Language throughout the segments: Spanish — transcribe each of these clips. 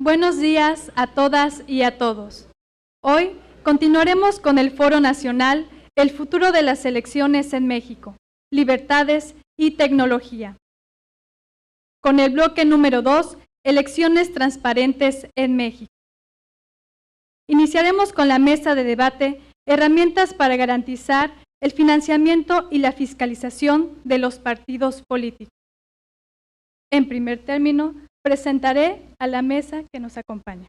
Buenos días a todas y a todos. Hoy continuaremos con el Foro Nacional El futuro de las elecciones en México, libertades y tecnología. Con el bloque número 2, elecciones transparentes en México. Iniciaremos con la mesa de debate, herramientas para garantizar el financiamiento y la fiscalización de los partidos políticos. En primer término, presentaré a la mesa que nos acompaña.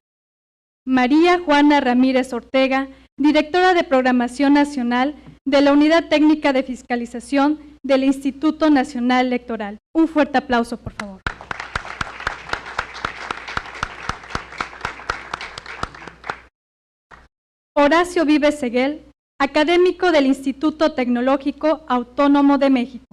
María Juana Ramírez Ortega, directora de Programación Nacional de la Unidad Técnica de Fiscalización del Instituto Nacional Electoral. Un fuerte aplauso, por favor. Horacio Vives Seguel, académico del Instituto Tecnológico Autónomo de México.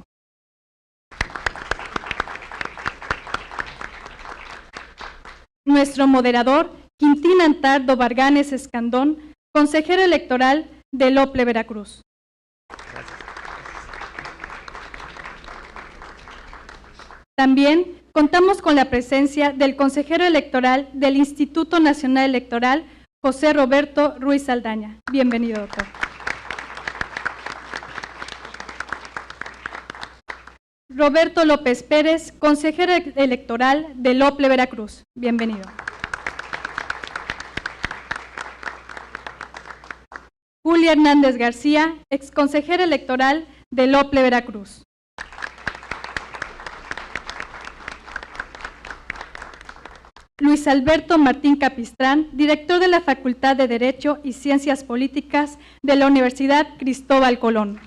Nuestro moderador, Quintín Antardo Varganes Escandón, consejero electoral del OPLE Veracruz. También contamos con la presencia del consejero electoral del Instituto Nacional Electoral, José Roberto Ruiz Saldaña. Bienvenido, doctor. Roberto López Pérez, consejero electoral del OPLE Veracruz. Bienvenido. Julia Hernández García, exconsejera electoral del OPLE Veracruz. Luis Alberto Martín Capistrán, director de la Facultad de Derecho y Ciencias Políticas de la Universidad Cristóbal Colón.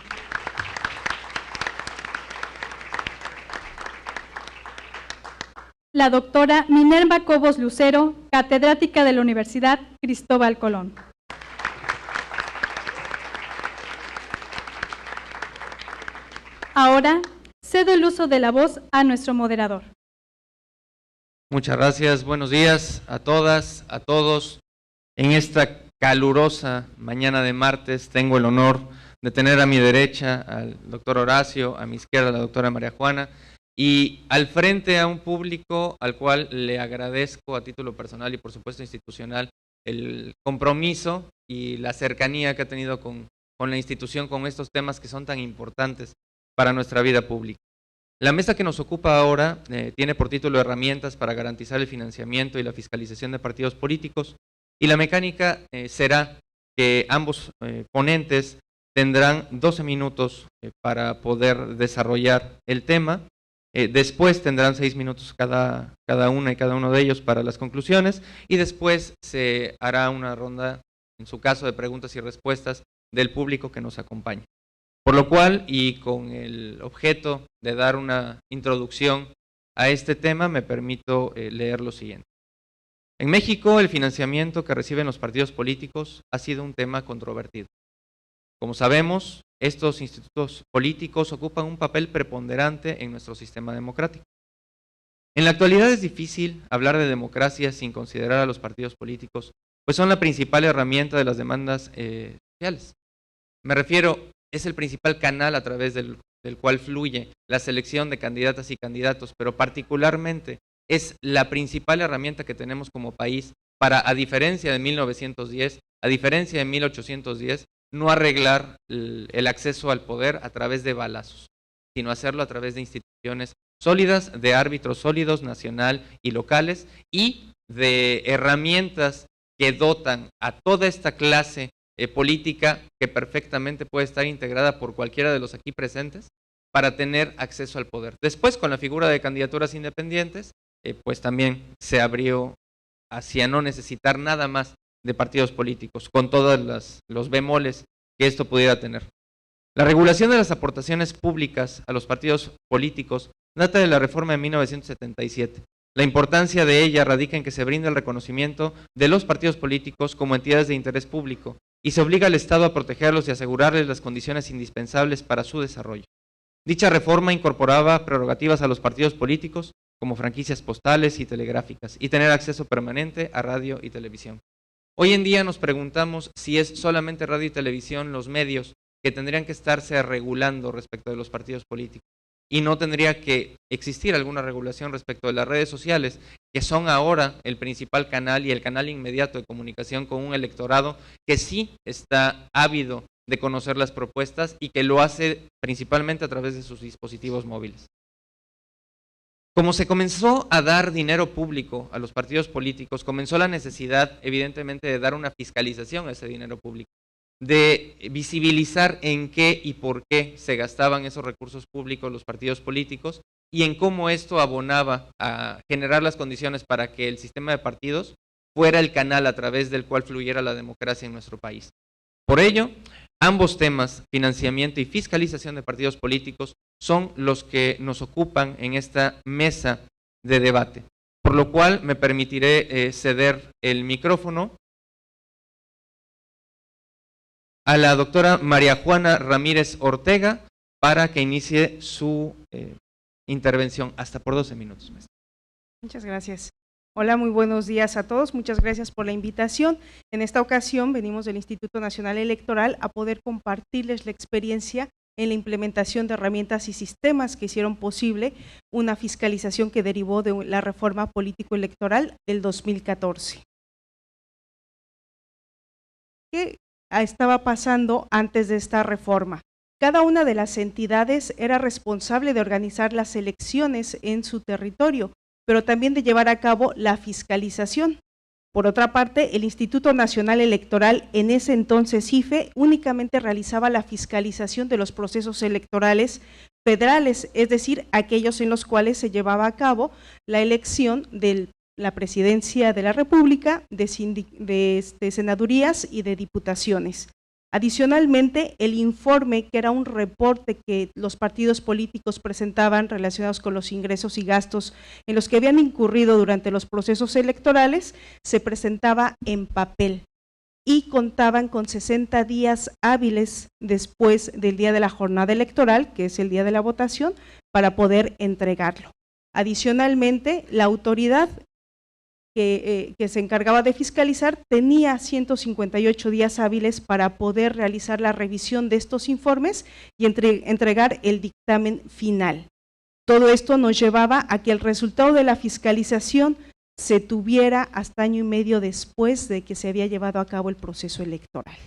La doctora Minerva Cobos Lucero, catedrática de la Universidad Cristóbal Colón. Ahora cedo el uso de la voz a nuestro moderador. Muchas gracias, buenos días a todas, a todos. En esta calurosa mañana de martes tengo el honor de tener a mi derecha al doctor Horacio, a mi izquierda a la doctora María Juana, y al frente a un público al cual le agradezco a título personal y por supuesto institucional el compromiso y la cercanía que ha tenido con la institución con estos temas que son tan importantes para nuestra vida pública. La mesa que nos ocupa ahora tiene por título Herramientas para garantizar el financiamiento y la fiscalización de partidos políticos, y la mecánica será que ambos ponentes tendrán 12 minutos para poder desarrollar el tema. Después tendrán 6 minutos cada una y cada uno de ellos para las conclusiones, y después se hará una ronda, en su caso, de preguntas y respuestas del público que nos acompaña. Por lo cual, y con el objeto de dar una introducción a este tema, me permito leer lo siguiente. En México, el financiamiento que reciben los partidos políticos ha sido un tema controvertido. Como sabemos, estos institutos políticos ocupan un papel preponderante en nuestro sistema democrático. En la actualidad es difícil hablar de democracia sin considerar a los partidos políticos, pues son la principal herramienta de las demandas sociales. Me refiero, es el principal canal a través del cual fluye la selección de candidatas y candidatos, pero particularmente es la principal herramienta que tenemos como país para, a diferencia de 1910, a diferencia de 1810, no arreglar el acceso al poder a través de balazos, sino hacerlo a través de instituciones sólidas, de árbitros sólidos, nacional y locales, y de herramientas que dotan a toda esta clase política, que perfectamente puede estar integrada por cualquiera de los aquí presentes, para tener acceso al poder. Después, con la figura de candidaturas independientes, pues también se abrió hacia no necesitar nada más de partidos políticos, con todos los bemoles que esto pudiera tener. La regulación de las aportaciones públicas a los partidos políticos data de la reforma de 1977. La importancia de ella radica en que se brinda el reconocimiento de los partidos políticos como entidades de interés público y se obliga al Estado a protegerlos y asegurarles las condiciones indispensables para su desarrollo. Dicha reforma incorporaba prerrogativas a los partidos políticos como franquicias postales y telegráficas y tener acceso permanente a radio y televisión. Hoy en día nos preguntamos si es solamente radio y televisión los medios que tendrían que estarse regulando respecto de los partidos políticos, y no tendría que existir alguna regulación respecto de las redes sociales, que son ahora el principal canal y el canal inmediato de comunicación con un electorado que sí está ávido de conocer las propuestas y que lo hace principalmente a través de sus dispositivos móviles. Como se comenzó a dar dinero público a los partidos políticos, comenzó la necesidad, evidentemente, de dar una fiscalización a ese dinero público, de visibilizar en qué y por qué se gastaban esos recursos públicos los partidos políticos y en cómo esto abonaba a generar las condiciones para que el sistema de partidos fuera el canal a través del cual fluyera la democracia en nuestro país. Por ello, ambos temas, financiamiento y fiscalización de partidos políticos, son los que nos ocupan en esta mesa de debate, por lo cual me permitiré ceder el micrófono a la doctora María Juana Ramírez Ortega para que inicie su intervención, hasta por 12 minutos. Muchas gracias. Hola, muy buenos días a todos. Muchas gracias por la invitación. En esta ocasión venimos del Instituto Nacional Electoral a poder compartirles la experiencia en la implementación de herramientas y sistemas que hicieron posible una fiscalización que derivó de la reforma político-electoral del 2014. ¿Qué estaba pasando antes de esta reforma? Cada una de las entidades era responsable de organizar las elecciones en su territorio, pero también de llevar a cabo la fiscalización. Por otra parte, el Instituto Nacional Electoral, en ese entonces IFE, únicamente realizaba la fiscalización de los procesos electorales federales, es decir, aquellos en los cuales se llevaba a cabo la elección de la Presidencia de la República, de senadurías y de diputaciones. Adicionalmente, el informe, que era un reporte que los partidos políticos presentaban relacionados con los ingresos y gastos en los que habían incurrido durante los procesos electorales, se presentaba en papel y contaban con 60 días hábiles después del día de la jornada electoral, que es el día de la votación, para poder entregarlo. Adicionalmente, la autoridad que se encargaba de fiscalizar tenía 158 días hábiles para poder realizar la revisión de estos informes y entregar el dictamen final. Todo esto nos llevaba a que el resultado de la fiscalización se tuviera hasta año y medio después de que se había llevado a cabo el proceso electoral,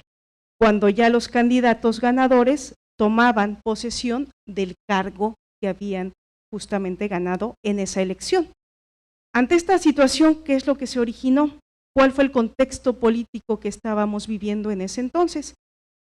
cuando ya los candidatos ganadores tomaban posesión del cargo que habían justamente ganado en esa elección. Ante esta situación, ¿qué es lo que se originó? ¿Cuál fue el contexto político que estábamos viviendo en ese entonces?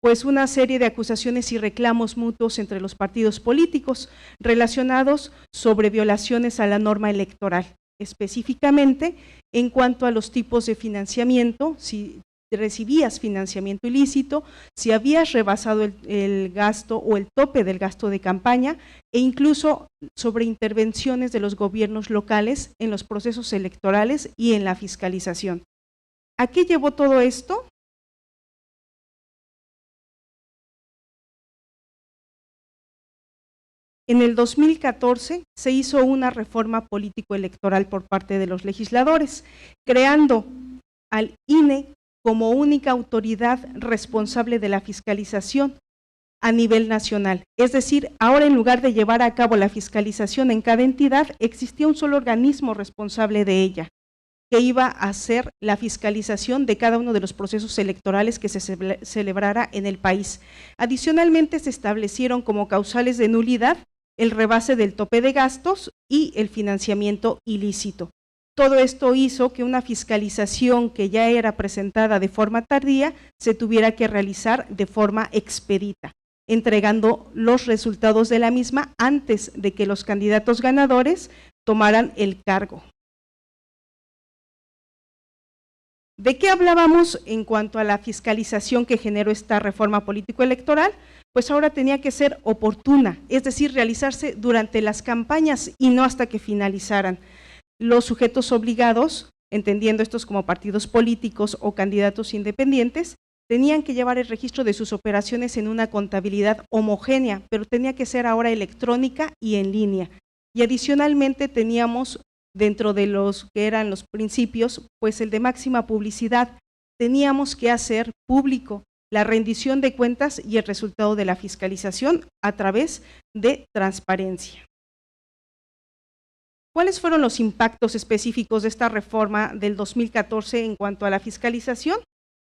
Pues una serie de acusaciones y reclamos mutuos entre los partidos políticos relacionados sobre violaciones a la norma electoral, específicamente en cuanto a los tipos de financiamiento, si recibías financiamiento ilícito, si habías rebasado el gasto o el tope del gasto de campaña e incluso sobre intervenciones de los gobiernos locales en los procesos electorales y en la fiscalización. ¿A qué llevó todo esto? En el 2014 se hizo una reforma político-electoral por parte de los legisladores, creando al INE como única autoridad responsable de la fiscalización a nivel nacional. Es decir, ahora en lugar de llevar a cabo la fiscalización en cada entidad, existía un solo organismo responsable de ella, que iba a hacer la fiscalización de cada uno de los procesos electorales que se celebrara en el país. Adicionalmente, se establecieron como causales de nulidad el rebase del tope de gastos y el financiamiento ilícito. Todo esto hizo que una fiscalización que ya era presentada de forma tardía se tuviera que realizar de forma expedita, entregando los resultados de la misma antes de que los candidatos ganadores tomaran el cargo. ¿De qué hablábamos en cuanto a la fiscalización que generó esta reforma político-electoral? Pues ahora tenía que ser oportuna, es decir, realizarse durante las campañas y no hasta que finalizaran. Los sujetos obligados, entendiendo estos como partidos políticos o candidatos independientes, tenían que llevar el registro de sus operaciones en una contabilidad homogénea, pero tenía que ser ahora electrónica y en línea. Y adicionalmente teníamos, dentro de los que eran los principios, pues el de máxima publicidad, teníamos que hacer público la rendición de cuentas y el resultado de la fiscalización a través de transparencia. ¿Cuáles fueron los impactos específicos de esta reforma del 2014 en cuanto a la fiscalización?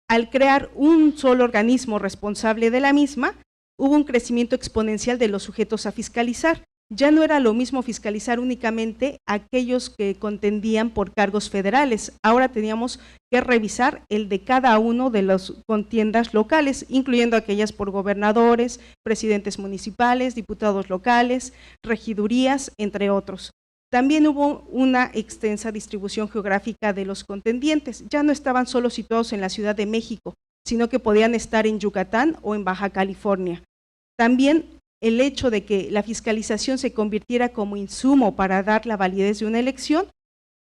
Al crear un solo organismo responsable de la misma, hubo un crecimiento exponencial de los sujetos a fiscalizar. Ya no era lo mismo fiscalizar únicamente a aquellos que contendían por cargos federales, ahora teníamos que revisar el de cada uno de las contiendas locales, incluyendo aquellas por gobernadores, presidentes municipales, diputados locales, regidurías, entre otros. También hubo una extensa distribución geográfica de los contendientes, ya no estaban solo situados en la Ciudad de México, sino que podían estar en Yucatán o en Baja California. También el hecho de que la fiscalización se convirtiera como insumo para dar la validez de una elección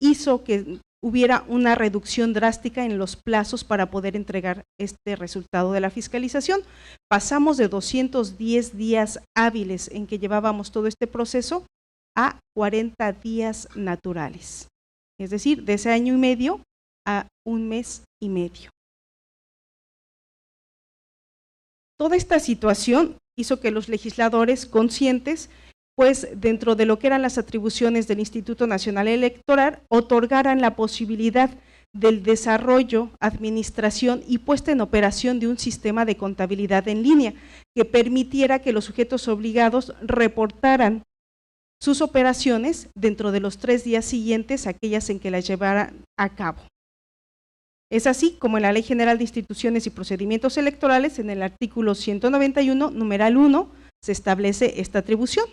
hizo que hubiera una reducción drástica en los plazos para poder entregar este resultado de la fiscalización. Pasamos de 210 días hábiles en que llevábamos todo este proceso a 40 días naturales, es decir, de ese año y medio a 1 mes y medio. Toda esta situación hizo que los legisladores conscientes, pues dentro de lo que eran las atribuciones del Instituto Nacional Electoral, otorgaran la posibilidad del desarrollo, administración y puesta en operación de un sistema de contabilidad en línea que permitiera que los sujetos obligados reportaran sus operaciones dentro de los 3 días siguientes a aquellas en que las llevaran a cabo. Es así como en la Ley General de Instituciones y Procedimientos Electorales, en el artículo 191, numeral 1, se establece esta atribución.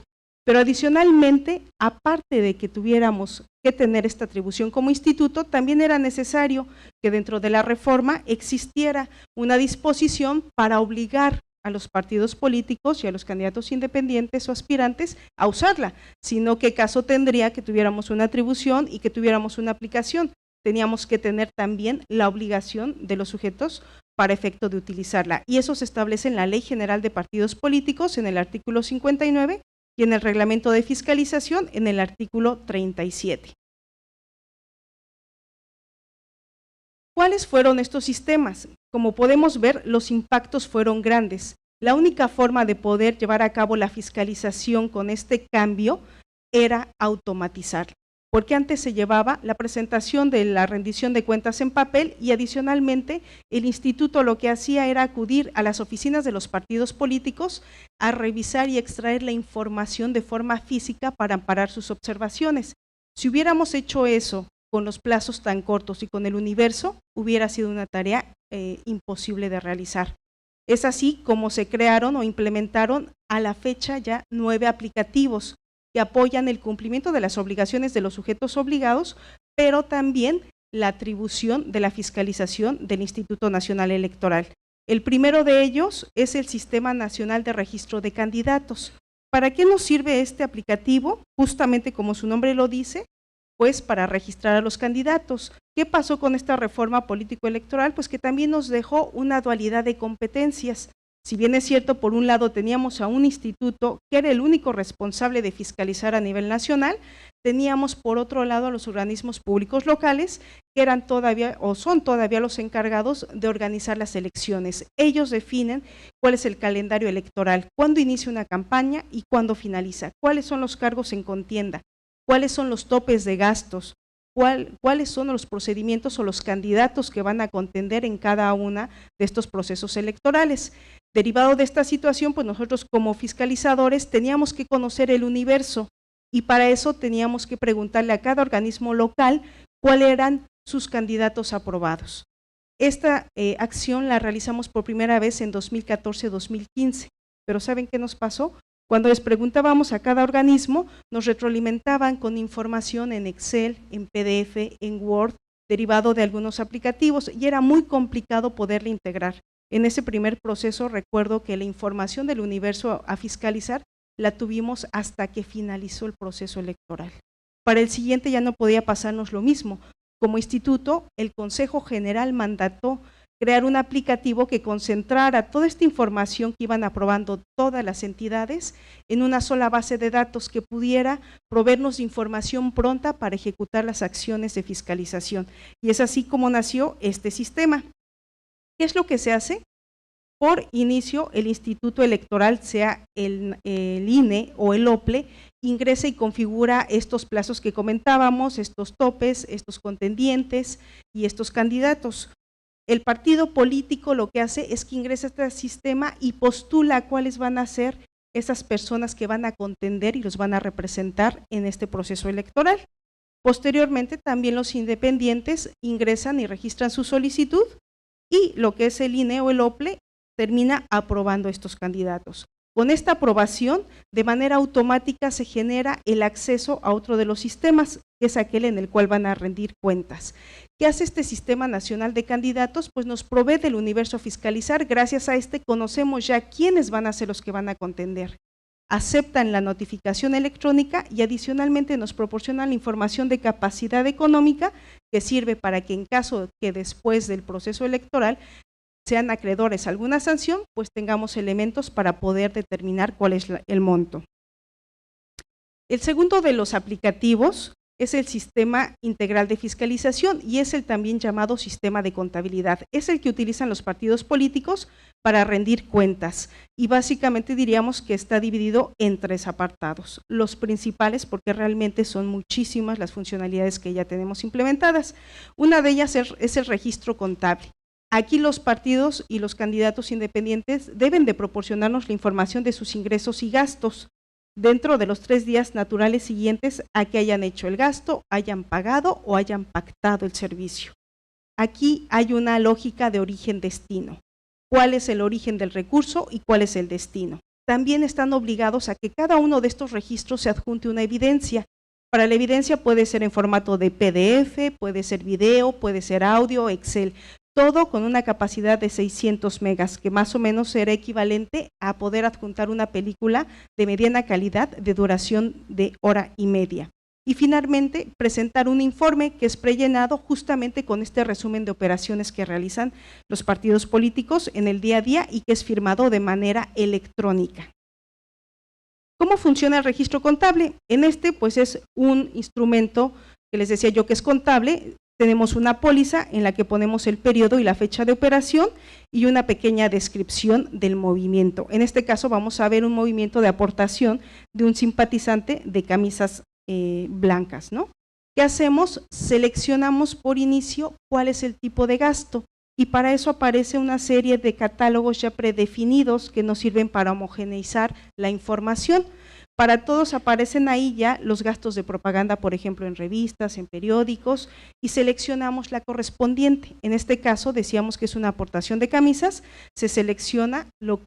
Pero adicionalmente, aparte de que tuviéramos que tener esta atribución como instituto, también era necesario que dentro de la reforma existiera una disposición para obligar a los partidos políticos y a los candidatos independientes o aspirantes a usarla, sino qué caso tendría que tuviéramos una atribución y que tuviéramos una aplicación. Teníamos que tener también la obligación de los sujetos para efecto de utilizarla. Y eso se establece en la Ley General de Partidos Políticos, en el artículo 59, y en el Reglamento de Fiscalización, en el artículo 37. ¿Cuáles fueron estos sistemas? Como podemos ver, los impactos fueron grandes. La única forma de poder llevar a cabo la fiscalización con este cambio era automatizarla, porque antes se llevaba la presentación de la rendición de cuentas en papel y adicionalmente el instituto lo que hacía era acudir a las oficinas de los partidos políticos a revisar y extraer la información de forma física para amparar sus observaciones. Si hubiéramos hecho eso con los plazos tan cortos y con el universo, hubiera sido una tarea imposible de realizar. Es así como se crearon o implementaron a la fecha ya 9 aplicativos que apoyan el cumplimiento de las obligaciones de los sujetos obligados, pero también la atribución de la fiscalización del Instituto Nacional Electoral. El primero de ellos es el Sistema Nacional de Registro de Candidatos. ¿Para qué nos sirve este aplicativo? Justamente como su nombre lo dice, pues para registrar a los candidatos. ¿Qué pasó con esta reforma político-electoral? Pues que también nos dejó una dualidad de competencias. Si bien es cierto, por un lado teníamos a un instituto que era el único responsable de fiscalizar a nivel nacional, teníamos por otro lado a los organismos públicos locales que eran todavía o son todavía los encargados de organizar las elecciones. Ellos definen cuál es el calendario electoral, cuándo inicia una campaña y cuándo finaliza, cuáles son los cargos en contienda, cuáles son los topes de gastos, cuáles son los procedimientos o los candidatos que van a contender en cada una de estos procesos electorales. Derivado de esta situación, pues nosotros como fiscalizadores teníamos que conocer el universo y para eso teníamos que preguntarle a cada organismo local cuáles eran sus candidatos aprobados. Esta acción la realizamos por primera vez en 2014-2015, pero ¿saben qué nos pasó? Cuando les preguntábamos a cada organismo, nos retroalimentaban con información en Excel, en PDF, en Word, derivado de algunos aplicativos y era muy complicado poderle integrar. En ese primer proceso recuerdo que la información del universo a fiscalizar la tuvimos hasta que finalizó el proceso electoral. Para el siguiente ya no podía pasarnos lo mismo. Como instituto, el Consejo General mandató crear un aplicativo que concentrara toda esta información que iban aprobando todas las entidades en una sola base de datos que pudiera proveernos de información pronta para ejecutar las acciones de fiscalización. Y es así como nació este sistema. ¿Qué es lo que se hace? Por inicio, el Instituto Electoral, sea el INE o el OPLE, ingresa y configura estos plazos que comentábamos, estos topes, estos contendientes y estos candidatos. El partido político lo que hace es que ingresa a este sistema y postula cuáles van a ser esas personas que van a contender y los van a representar en este proceso electoral. Posteriormente, también los independientes ingresan y registran su solicitud y lo que es el INE o el OPLE termina aprobando estos candidatos. Con esta aprobación, de manera automática se genera el acceso a otro de los sistemas, que es aquel en el cual van a rendir cuentas. ¿Qué hace este Sistema Nacional de Candidatos? Pues nos provee del universo a fiscalizar. Gracias a este conocemos ya quiénes van a ser los que van a contender. Aceptan la notificación electrónica y adicionalmente nos proporcionan la información de capacidad económica que sirve para que en caso que después del proceso electoral sean acreedores a alguna sanción, pues tengamos elementos para poder determinar cuál es el monto. El segundo de los aplicativos es el Sistema Integral de Fiscalización y es el también llamado Sistema de Contabilidad. Es el que utilizan los partidos políticos para rendir cuentas y básicamente diríamos que está dividido en 3 apartados. Los principales, porque realmente son muchísimas las funcionalidades que ya tenemos implementadas. Una de ellas es el registro contable. Aquí los partidos y los candidatos independientes deben de proporcionarnos la información de sus ingresos y gastos dentro de los 3 días naturales siguientes a que hayan hecho el gasto, hayan pagado o hayan pactado el servicio. Aquí hay una lógica de origen-destino. ¿Cuál es el origen del recurso y cuál es el destino? También están obligados a que cada uno de estos registros se adjunte una evidencia. Para la evidencia puede ser en formato de PDF, puede ser video, puede ser audio, Excel. Todo con una capacidad de 600 megas, que más o menos será equivalente a poder adjuntar una película de mediana calidad de duración de 1 hora y media. Y finalmente, presentar un informe que es prellenado justamente con este resumen de operaciones que realizan los partidos políticos en el día a día y que es firmado de manera electrónica. ¿Cómo funciona el registro contable? En este, pues es un instrumento que les decía yo que es contable. Tenemos una póliza en la que ponemos el periodo y la fecha de operación y una pequeña descripción del movimiento. En este caso vamos a ver un movimiento de aportación de un simpatizante de camisas blancas, ¿no? ¿Qué hacemos? Seleccionamos por inicio cuál es el tipo de gasto y para eso aparece una serie de catálogos ya predefinidos que nos sirven para homogeneizar la información. Para todos aparecen ahí ya los gastos de propaganda, por ejemplo, en revistas, en periódicos, y seleccionamos la correspondiente. En este caso, decíamos que es una aportación de camisas, se selecciona lo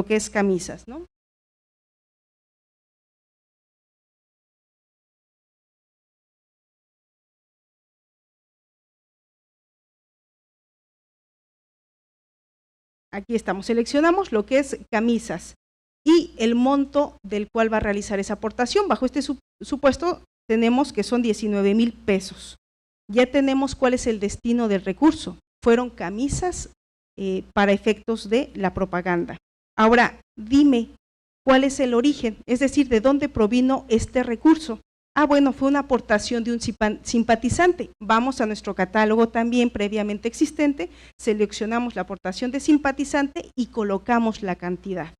que es camisas, ¿no? Aquí estamos, seleccionamos lo que es camisas y el monto del cual va a realizar esa aportación. Bajo este supuesto tenemos que son 19,000 pesos. Ya tenemos cuál es el destino del recurso. Fueron camisas para efectos de la propaganda. Ahora, dime cuál es el origen, es decir, de dónde provino este recurso. Ah, bueno, fue una aportación de un simpatizante. Vamos a nuestro catálogo también previamente existente, seleccionamos la aportación de simpatizante y colocamos la cantidad.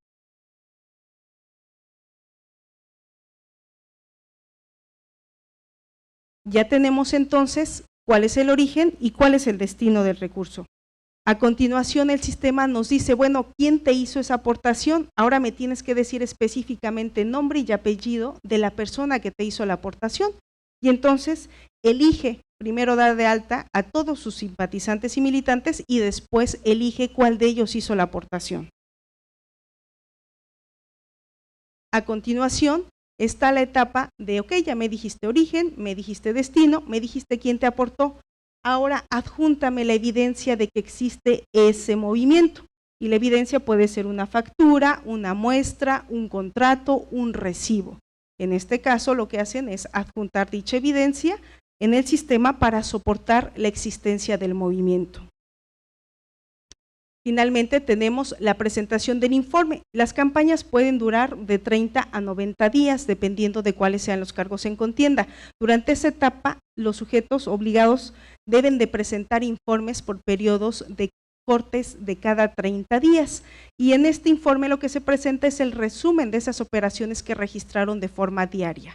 Ya tenemos entonces cuál es el origen y cuál es el destino del recurso. A continuación el sistema nos dice, bueno, ¿quién te hizo esa aportación? Ahora me tienes que decir específicamente nombre y apellido de la persona que te hizo la aportación. Y entonces elige, primero dar de alta a todos sus simpatizantes y militantes y después elige cuál de ellos hizo la aportación. A continuación está la etapa de, ok, ya me dijiste origen, me dijiste destino, me dijiste quién te aportó. Ahora adjúntame la evidencia de que existe ese movimiento y la evidencia puede ser una factura, una muestra, un contrato, un recibo. En este caso lo que hacen es adjuntar dicha evidencia en el sistema para soportar la existencia del movimiento. Finalmente tenemos la presentación del informe. Las campañas pueden durar de 30 a 90 días, dependiendo de cuáles sean los cargos en contienda. Durante esa etapa, los sujetos obligados deben de presentar informes por periodos de cortes de cada 30 días. Y en este informe lo que se presenta es el resumen de esas operaciones que registraron de forma diaria.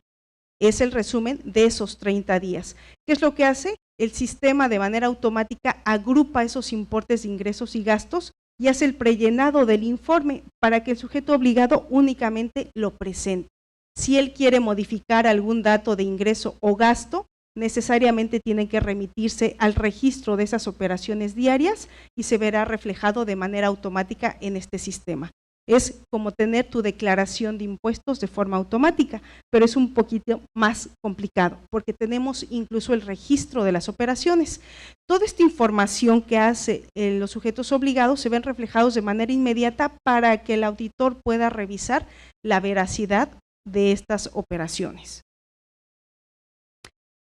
Es el resumen de esos 30 días. ¿Qué es lo que hace? El sistema de manera automática agrupa esos importes de ingresos y gastos y hace el prellenado del informe para que el sujeto obligado únicamente lo presente. Si él quiere modificar algún dato de ingreso o gasto, necesariamente tiene que remitirse al registro de esas operaciones diarias y se verá reflejado de manera automática en este sistema. Es como tener tu declaración de impuestos de forma automática, pero es un poquito más complicado porque tenemos incluso el registro de las operaciones. Toda esta información que hace los sujetos obligados se ven reflejados de manera inmediata para que el auditor pueda revisar la veracidad de estas operaciones.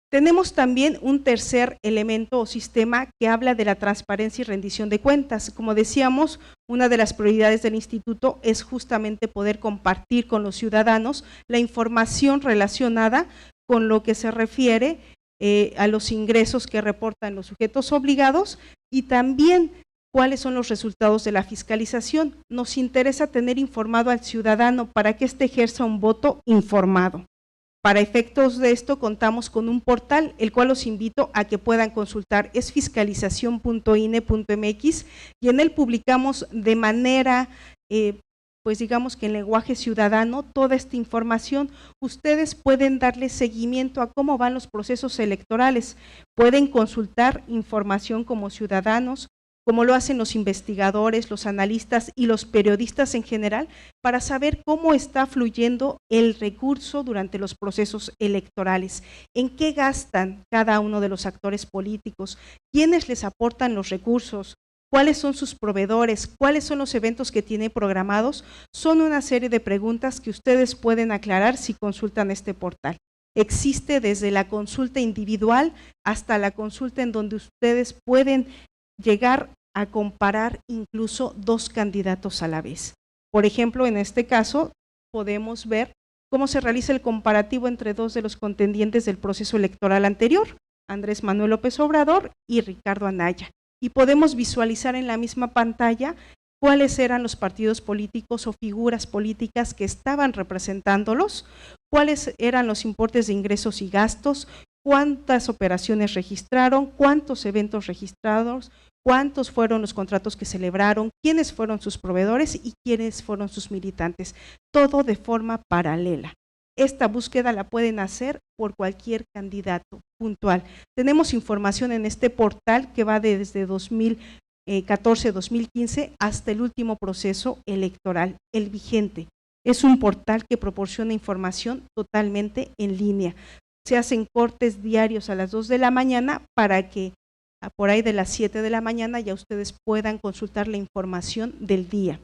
Tenemos también un tercer elemento o sistema que habla de la transparencia y rendición de cuentas. Como decíamos, una de las prioridades del instituto es justamente poder compartir con los ciudadanos la información relacionada con lo que se refiere a los ingresos que reportan los sujetos obligados y también cuáles son los resultados de la fiscalización. Nos interesa tener informado al ciudadano para que éste ejerza un voto informado. Para efectos de esto contamos con un portal, el cual los invito a que puedan consultar, es fiscalizacion.ine.mx y en él publicamos de manera, pues digamos que en lenguaje ciudadano, toda esta información. Ustedes pueden darle seguimiento a cómo van los procesos electorales, pueden consultar información como ciudadanos, como lo hacen los investigadores, los analistas y los periodistas en general, para saber cómo está fluyendo el recurso durante los procesos electorales, en qué gastan cada uno de los actores políticos, quiénes les aportan los recursos, cuáles son sus proveedores, cuáles son los eventos que tienen programados. Son una serie de preguntas que ustedes pueden aclarar si consultan este portal. Existe desde la consulta individual hasta la consulta en donde ustedes pueden llegar a comparar incluso dos candidatos a la vez. Por ejemplo, en este caso podemos ver cómo se realiza el comparativo entre dos de los contendientes del proceso electoral anterior, Andrés Manuel López Obrador y Ricardo Anaya, y podemos visualizar en la misma pantalla cuáles eran los partidos políticos o figuras políticas que estaban representándolos, cuáles eran los importes de ingresos y gastos, cuántas operaciones registraron, cuántos eventos registrados, cuántos fueron los contratos que celebraron, quiénes fueron sus proveedores y quiénes fueron sus militantes, todo de forma paralela. Esta búsqueda la pueden hacer por cualquier candidato puntual. Tenemos información en este portal que va desde 2014-2015 hasta el último proceso electoral, el vigente. Es un portal que proporciona información totalmente en línea. Se hacen cortes diarios a las 2 de la mañana para que por ahí de las 7 de la mañana ya ustedes puedan consultar la información del día.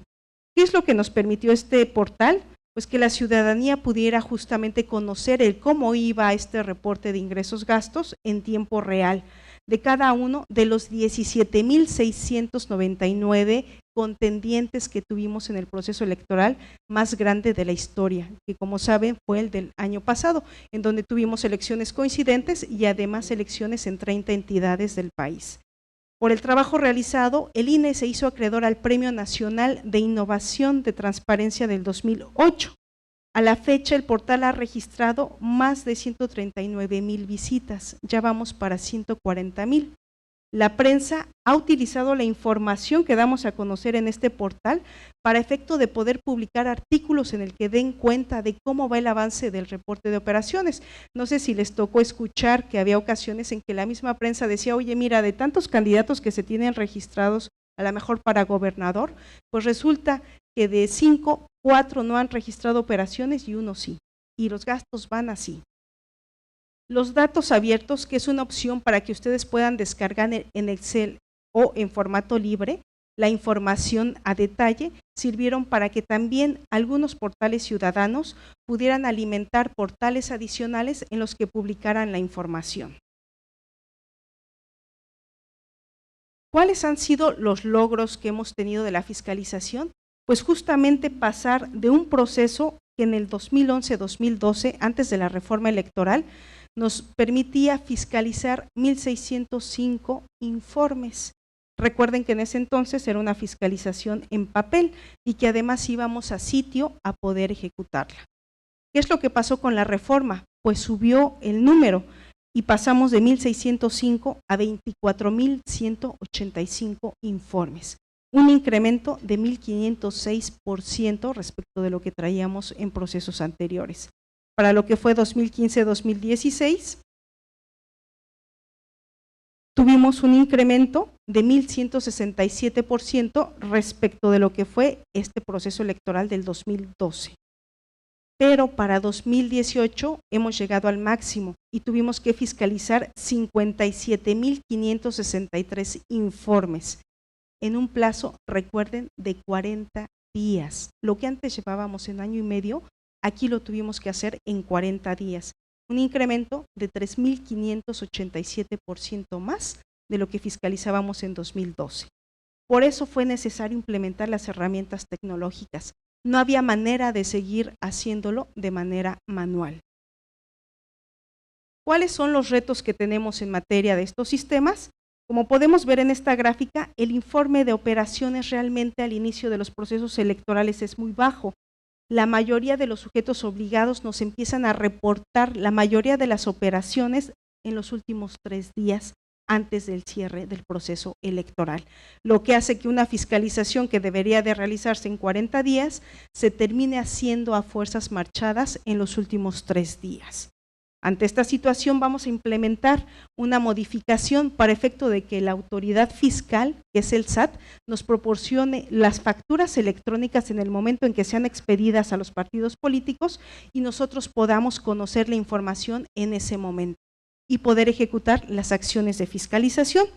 ¿Qué es lo que nos permitió este portal? Pues que la ciudadanía pudiera justamente conocer el cómo iba este reporte de ingresos-gastos en tiempo real de cada uno de los 17,699 contendientes que tuvimos en el proceso electoral más grande de la historia, que como saben fue el del año pasado, en donde tuvimos elecciones coincidentes y además elecciones en 30 entidades del país. Por el trabajo realizado, el INE se hizo acreedor al Premio Nacional de Innovación de Transparencia del 2008. A la fecha, el portal ha registrado más de 139,000 visitas, ya vamos para 140,000. La prensa ha utilizado la información que damos a conocer en este portal para efecto de poder publicar artículos en el que den cuenta de cómo va el avance del reporte de operaciones. No sé si les tocó escuchar que había ocasiones en que la misma prensa decía, oye, mira, de tantos candidatos que se tienen registrados a lo mejor para gobernador, pues resulta que de 5, 4 no han registrado operaciones y 1 sí, y los gastos van así. Los datos abiertos, que es una opción para que ustedes puedan descargar en Excel o en formato libre, la información a detalle, sirvieron para que también algunos portales ciudadanos pudieran alimentar portales adicionales en los que publicaran la información. ¿Cuáles han sido los logros que hemos tenido de la fiscalización? Pues justamente pasar de un proceso que en el 2011-2012, antes de la reforma electoral, nos permitía fiscalizar 1,605 informes Recuerden que en ese entonces era una fiscalización en papel y que además íbamos a sitio a poder ejecutarla. ¿Qué es lo que pasó con la reforma? Pues subió el número y pasamos de 1,605 a 24,185 informes, un incremento de 1,506% respecto de lo que traíamos en procesos anteriores. Para lo que fue 2015-2016, tuvimos un incremento de 1,167% respecto de lo que fue este proceso electoral del 2012. Pero para 2018 hemos llegado al máximo y tuvimos que fiscalizar 57,563 informes en un plazo, recuerden, de 40 días. Lo que antes llevábamos en año y medio, aquí lo tuvimos que hacer en 40 días. Un incremento de 3,587% más de lo que fiscalizábamos en 2012. Por eso fue necesario implementar las herramientas tecnológicas. No había manera de seguir haciéndolo de manera manual. ¿Cuáles son los retos que tenemos en materia de estos sistemas? Como podemos ver en esta gráfica, el informe de operaciones realmente al inicio de los procesos electorales es muy bajo. La mayoría de los sujetos obligados nos empiezan a reportar la mayoría de las operaciones en los últimos 3 días antes del cierre del proceso electoral, lo que hace que una fiscalización que debería de realizarse en 40 días se termine haciendo a fuerzas marchadas en los últimos 3 días. Ante esta situación vamos a implementar una modificación para efecto de que la autoridad fiscal, que es el SAT, nos proporcione las facturas electrónicas en el momento en que sean expedidas a los partidos políticos y nosotros podamos conocer la información en ese momento y poder ejecutar las acciones de fiscalización.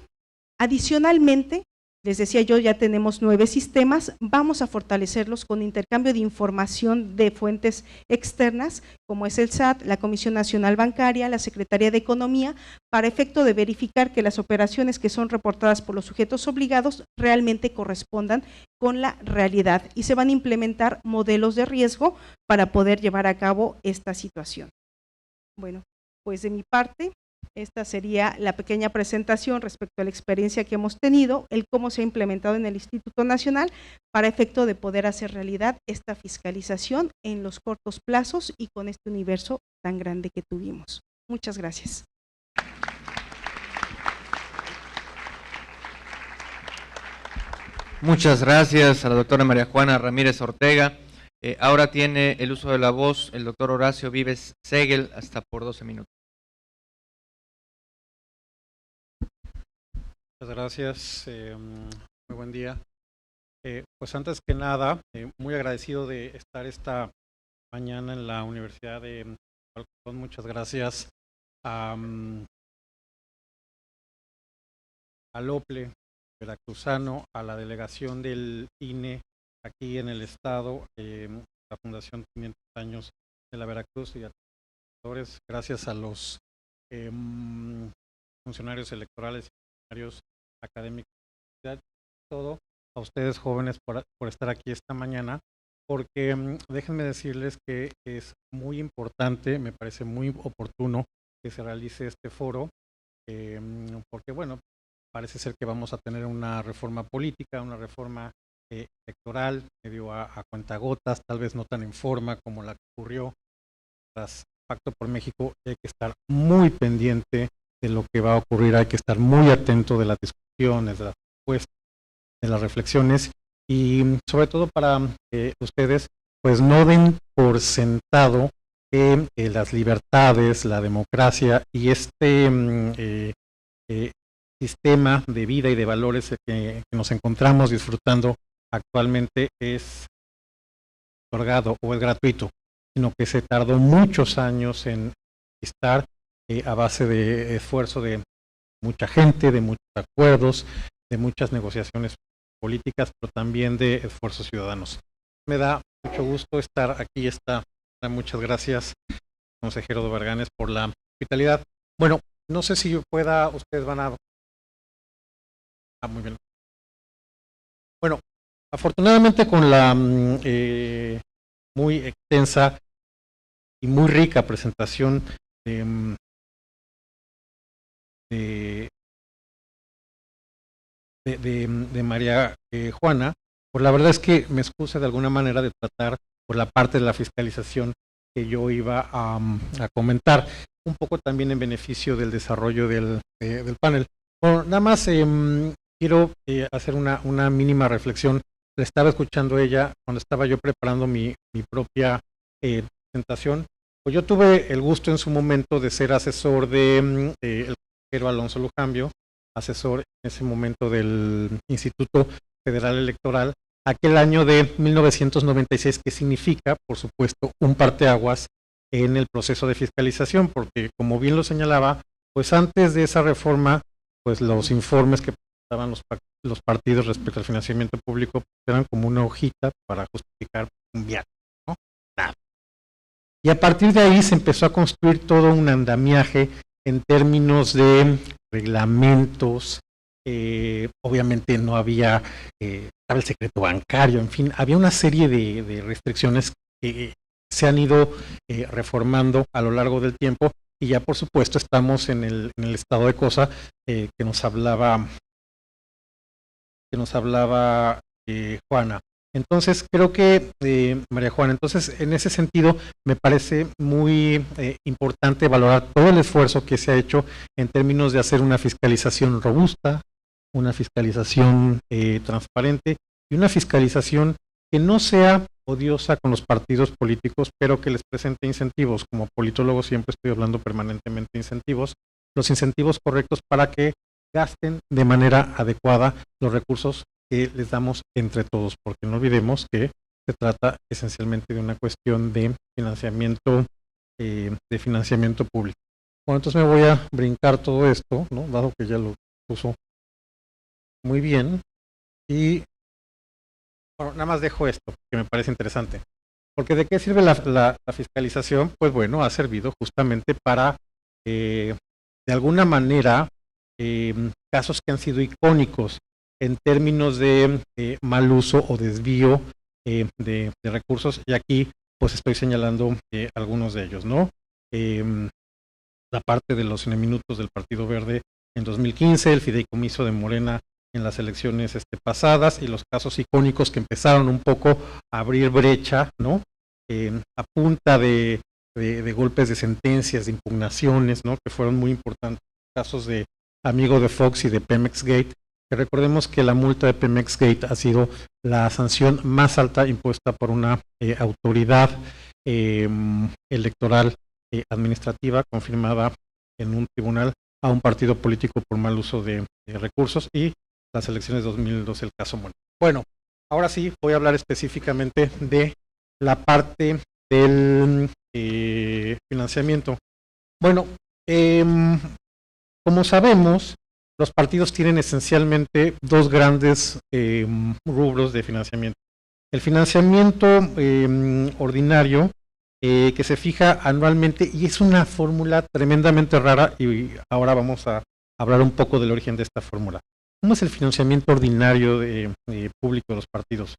Adicionalmente, les decía yo, ya tenemos 9 sistemas, vamos a fortalecerlos con intercambio de información de fuentes externas, como es el SAT, la Comisión Nacional Bancaria, la Secretaría de Economía, para efecto de verificar que las operaciones que son reportadas por los sujetos obligados realmente correspondan con la realidad y se van a implementar modelos de riesgo para poder llevar a cabo esta situación. Bueno, pues de mi parte, esta sería la pequeña presentación respecto a la experiencia que hemos tenido, el cómo se ha implementado en el Instituto Nacional para efecto de poder hacer realidad esta fiscalización en los cortos plazos y con este universo tan grande que tuvimos. Muchas gracias. Muchas gracias a la doctora María Juana Ramírez Ortega. Ahora tiene el uso de la voz el doctor Horacio Vives Segel, hasta por 12 minutos. Muchas gracias, muy buen día. Pues antes que nada, muy agradecido de estar esta mañana en la Universidad de Alcorcón. Muchas gracias al OPLE veracruzano, a la delegación del INE aquí en el estado, la Fundación 500 años de la Veracruz y a los profesores, gracias a los funcionarios electorales, funcionarios académicos, todo a ustedes jóvenes por estar aquí esta mañana, porque déjenme decirles que es muy importante, me parece muy oportuno que se realice este foro, porque bueno, parece ser que vamos a tener una reforma política, una reforma electoral, medio a cuentagotas, tal vez no tan en forma como la que ocurrió tras Pacto por México. Hay que estar muy pendiente de lo que va a ocurrir, hay que estar muy atento de las discusiones, de las propuestas, de las reflexiones y sobre todo para que ustedes pues no den por sentado que las libertades, la democracia y este sistema de vida y de valores que nos encontramos disfrutando actualmente es otorgado o es gratuito, sino que se tardó muchos años en estar a base de esfuerzo de mucha gente, de muchos acuerdos, de muchas negociaciones políticas, pero también de esfuerzos ciudadanos. Me da mucho gusto estar aquí. Muchas gracias, consejero de Varganes, por la hospitalidad. Bueno, no sé si pueda, ustedes van a... muy bien. Bueno, afortunadamente con la muy extensa y muy rica presentación de de María Juana, pues la verdad es que me excuse de alguna manera de tratar por la parte de la fiscalización que yo iba a comentar, un poco también en beneficio del desarrollo del panel. Bueno, nada más quiero hacer una mínima reflexión. Le estaba escuchando ella cuando estaba yo preparando mi propia presentación. Pues yo tuve el gusto en su momento de ser asesor de el consejero Alonso Lujambio, asesor en ese momento del Instituto Federal Electoral, aquel año de 1996, que significa, por supuesto, un parteaguas en el proceso de fiscalización, porque como bien lo señalaba, pues antes de esa reforma, pues los informes que presentaban los partidos respecto al financiamiento público eran como una hojita para justificar un viaje, ¿no? Nada. Y a partir de ahí se empezó a construir todo un andamiaje en términos de reglamentos, obviamente no había, estaba el secreto bancario, en fin, había una serie de restricciones que se han ido reformando a lo largo del tiempo, y ya por supuesto estamos en el estado de cosa que nos hablaba Juana. Entonces creo que María Juana, entonces en ese sentido me parece muy importante valorar todo el esfuerzo que se ha hecho en términos de hacer una fiscalización robusta, una fiscalización transparente y una fiscalización que no sea odiosa con los partidos políticos, pero que les presente incentivos. Como politólogo siempre estoy hablando permanentemente de incentivos, los incentivos correctos para que gasten de manera adecuada los recursos que les damos entre todos, porque no olvidemos que se trata esencialmente de una cuestión de financiamiento público. Bueno, entonces me voy a brincar todo esto, ¿no? Dado que ya lo puso muy bien, y bueno, nada más dejo esto, que me parece interesante. Porque ¿de qué sirve la fiscalización? Pues bueno, ha servido justamente para, de alguna manera, casos que han sido icónicos en términos de mal uso o desvío de recursos, y aquí pues estoy señalando algunos de ellos, ¿no? La parte de los minutos del Partido Verde en 2015, el fideicomiso de Morena en las elecciones pasadas, y los casos icónicos que empezaron un poco a abrir brecha, ¿no? A punta de golpes de sentencias, de impugnaciones, ¿no? Que fueron muy importantes, casos de Amigo de Fox y de Pemex Gate, que recordemos que la multa de Pemex Gate ha sido la sanción más alta impuesta por una autoridad electoral administrativa confirmada en un tribunal a un partido político por mal uso de recursos, y las elecciones de 2012, el caso Morena. Bueno, ahora sí voy a hablar específicamente de la parte del financiamiento. Bueno, como sabemos, los partidos tienen esencialmente dos grandes rubros de financiamiento. El financiamiento ordinario, que se fija anualmente, y es una fórmula tremendamente rara, y ahora vamos a hablar un poco del origen de esta fórmula. ¿Cómo es el financiamiento ordinario público de los partidos?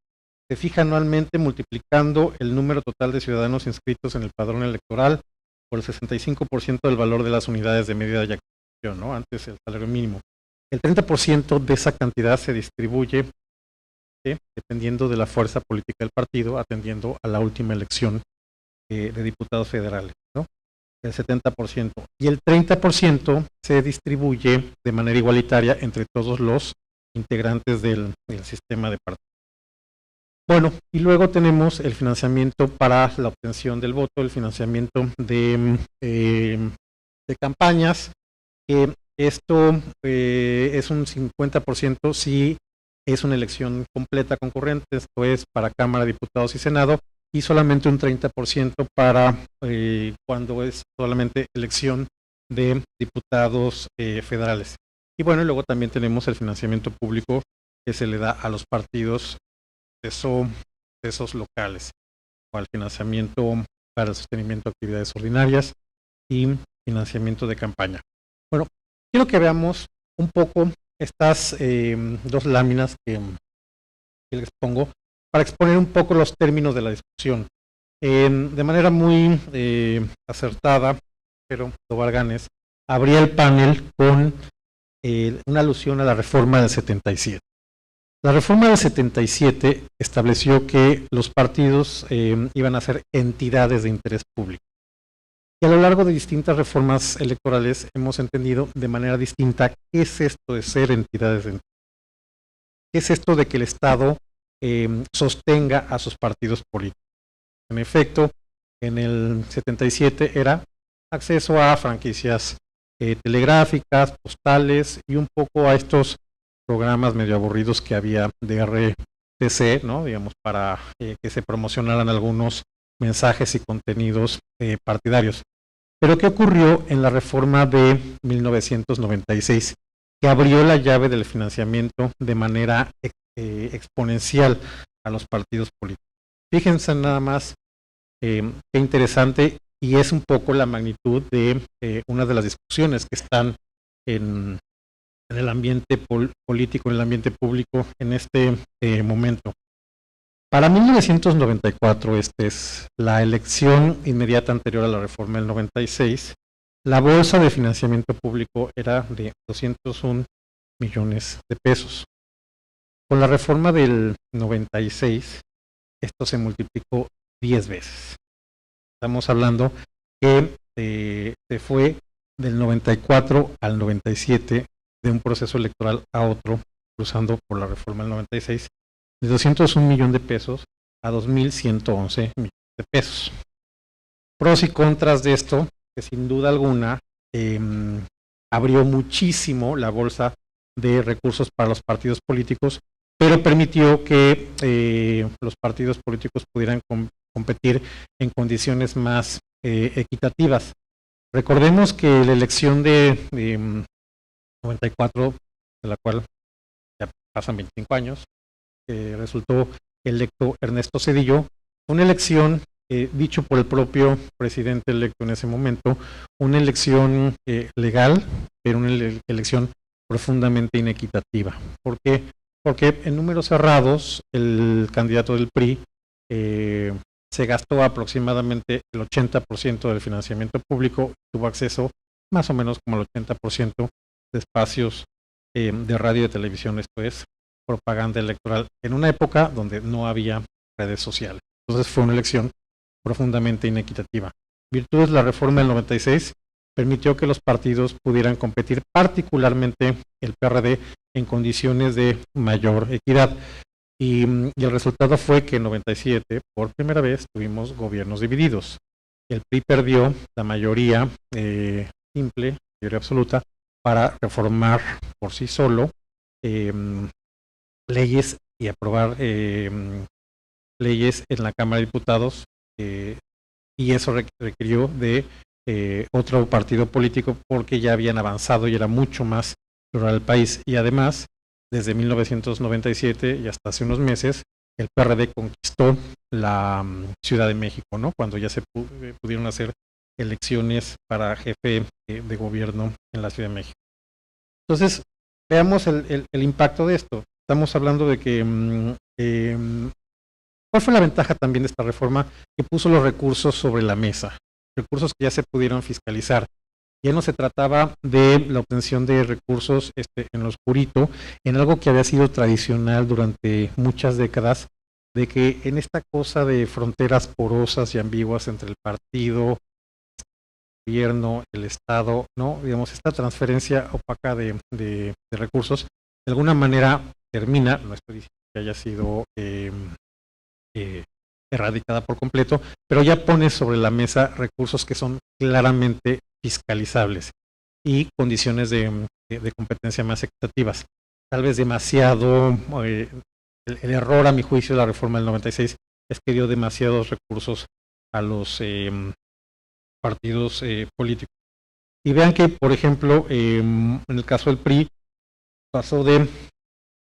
Se fija anualmente multiplicando el número total de ciudadanos inscritos en el padrón electoral por el 65% del valor de las unidades de medida de acción, ¿no? Antes el salario mínimo. El 30% de esa cantidad se distribuye dependiendo de la fuerza política del partido, atendiendo a la última elección de diputados federales, ¿no? El 70%. Y el 30% se distribuye de manera igualitaria entre todos los integrantes del sistema de partido. Bueno, y luego tenemos el financiamiento para la obtención del voto, el financiamiento de campañas. Esto es un 50% si es una elección completa concurrente, esto es para Cámara, Diputados y Senado, y solamente un 30% para cuando es solamente elección de diputados federales. Y bueno, y luego también tenemos el financiamiento público que se le da a los partidos de esos locales, o al financiamiento para el sostenimiento de actividades ordinarias y financiamiento de campaña. Bueno, quiero que veamos un poco estas dos láminas que les pongo para exponer un poco los términos de la discusión. De manera muy acertada, pero Tobar Ganes abría el panel con una alusión a la reforma del 77. La reforma del 77 estableció que los partidos iban a ser entidades de interés público. Y a lo largo de distintas reformas electorales hemos entendido de manera distinta qué es esto de ser entidades de interés. ¿Qué es esto de que el Estado sostenga a sus partidos políticos? En efecto, en el 77 era acceso a franquicias telegráficas, postales y un poco a estos programas medio aburridos que había de RTC, ¿no? Digamos, para que se promocionaran algunos mensajes y contenidos partidarios. Pero ¿qué ocurrió en la reforma de 1996? Que abrió la llave del financiamiento de manera exponencial a los partidos políticos. Fíjense nada más qué interesante, y es un poco la magnitud de una de las discusiones que están en el ambiente político, en el ambiente público en este momento. Para 1994, esta es la elección inmediata anterior a la reforma del 96, la bolsa de financiamiento público era de 201 millones de pesos. Con la reforma del 96, esto se multiplicó 10 veces. Estamos hablando que se fue del 94 al 97, de un proceso electoral a otro, cruzando por la reforma del 96, de 201 millones de pesos a 2.111 millones de pesos. Pros y contras de esto, que sin duda alguna abrió muchísimo la bolsa de recursos para los partidos políticos, pero permitió que los partidos políticos pudieran competir en condiciones más equitativas. Recordemos que la elección de 94, de la cual ya pasan 25 años, resultó electo Ernesto Zedillo, una elección, dicho por el propio presidente electo en ese momento, una elección legal, pero una elección profundamente inequitativa. ¿Por qué? Porque en números cerrados, el candidato del PRI se gastó aproximadamente el 80% del financiamiento público, tuvo acceso más o menos como el 80% de espacios de radio y de televisión, esto es, propaganda electoral, en una época donde no había redes sociales. Entonces fue una elección profundamente inequitativa. Virtudes de la reforma del 96 permitió que los partidos pudieran competir, particularmente el PRD, en condiciones de mayor equidad. Y el resultado fue que en 97, por primera vez, tuvimos gobiernos divididos. El PRI perdió la mayoría simple, mayoría absoluta, para reformar por sí solo leyes y aprobar leyes en la Cámara de Diputados, y eso requirió de otro partido político porque ya habían avanzado y era mucho más plural el país. Y además, desde 1997 y hasta hace unos meses, el PRD conquistó la Ciudad de México, ¿no? Cuando ya se pudieron hacer elecciones para jefe de gobierno en la Ciudad de México. Entonces, veamos el impacto de esto. Estamos hablando de que ¿cuál fue la ventaja también de esta reforma? Que puso los recursos sobre la mesa, recursos que ya se pudieron fiscalizar. Ya no se trataba de la obtención de recursos en lo oscurito, en algo que había sido tradicional durante muchas décadas, de que en esta cosa de fronteras porosas y ambiguas entre el partido, el gobierno, el Estado, ¿no? Digamos, esta transferencia opaca de recursos, de alguna manera termina, no estoy diciendo que haya sido erradicada por completo, pero ya pone sobre la mesa recursos que son claramente fiscalizables y condiciones de competencia más equitativas. Tal vez demasiado, el error a mi juicio de la reforma del 96 es que dio demasiados recursos a los partidos políticos. Y vean que, por ejemplo, en el caso del PRI, pasó de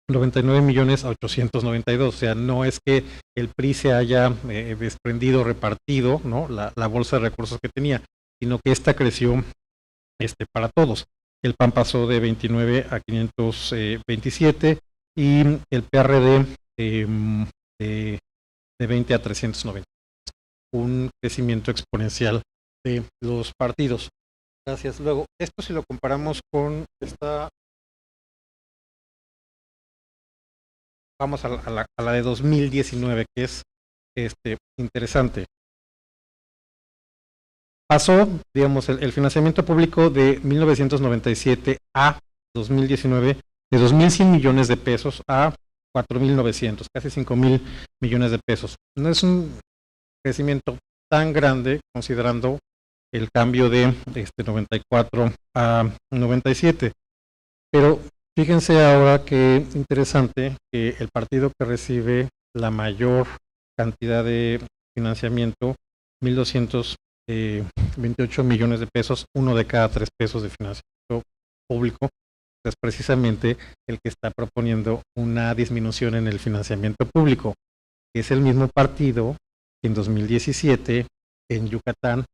99 millones a 892, o sea, no es que el PRI se haya desprendido, repartido, ¿no? la bolsa de recursos que tenía, sino que esta creció para todos. El PAN pasó de 29 a 527 y el PRD de 20 a 390. Un crecimiento exponencial de los partidos. Gracias. Luego, esto si lo comparamos con esta vamos a la de 2019, que es interesante. Pasó, digamos, el financiamiento público de 1997 a 2019 de 2.100 millones de pesos a 4.900, casi 5.000 millones de pesos. No es un crecimiento tan grande considerando el cambio de 94 a 97. Pero fíjense ahora qué interesante que el partido que recibe la mayor cantidad de financiamiento, 1.228 millones de pesos, 1 de cada 3 pesos de financiamiento público, es precisamente el que está proponiendo una disminución en el financiamiento público. Es el mismo partido que en 2017 en Yucatán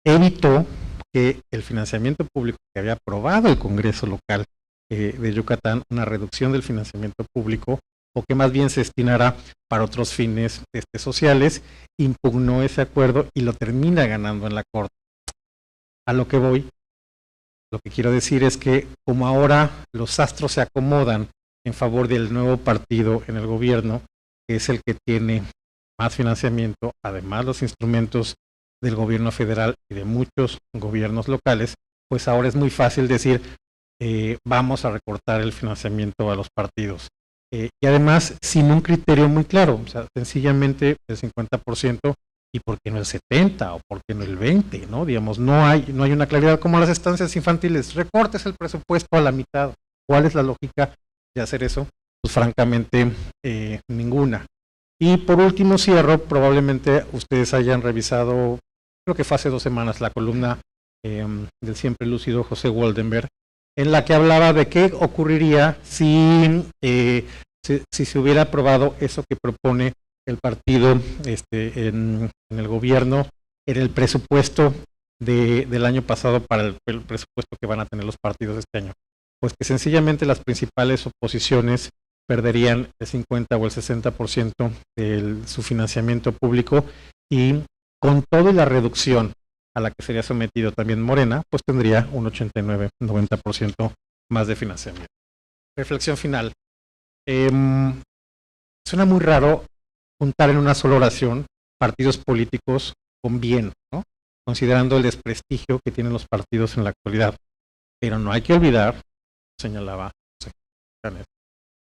evitó que el financiamiento público que había aprobado el Congreso local de Yucatán, una reducción del financiamiento público, o que más bien se destinara para otros fines sociales, impugnó ese acuerdo y lo termina ganando en la Corte. A lo que voy, lo que quiero decir es que como ahora los astros se acomodan en favor del nuevo partido en el gobierno, que es el que tiene más financiamiento, además los instrumentos del gobierno federal y de muchos gobiernos locales, pues ahora es muy fácil decir, vamos a recortar el financiamiento a los partidos. Y además sin un criterio muy claro, o sea, sencillamente el 50%, y por qué no el 70% o por qué no el 20%, ¿no? Digamos, no hay una claridad como las estancias infantiles, recortes el presupuesto a la mitad. ¿Cuál es la lógica de hacer eso? Pues francamente ninguna. Y por último cierro, probablemente ustedes hayan revisado, creo que fue hace 2 semanas, la columna del siempre lúcido José Waldenberg, en la que hablaba de qué ocurriría si se hubiera aprobado eso que propone el partido en el gobierno, en el presupuesto del año pasado para el presupuesto que van a tener los partidos este año. Pues que sencillamente las principales oposiciones perderían el 50 o el 60% de su financiamiento público, y con toda la reducción a la que sería sometido también Morena, pues tendría un 89-90% más de financiamiento. Reflexión final. Suena muy raro juntar en una sola oración partidos políticos con bien, ¿no? Considerando el desprestigio que tienen los partidos en la actualidad. Pero no hay que olvidar, señalaba Canet,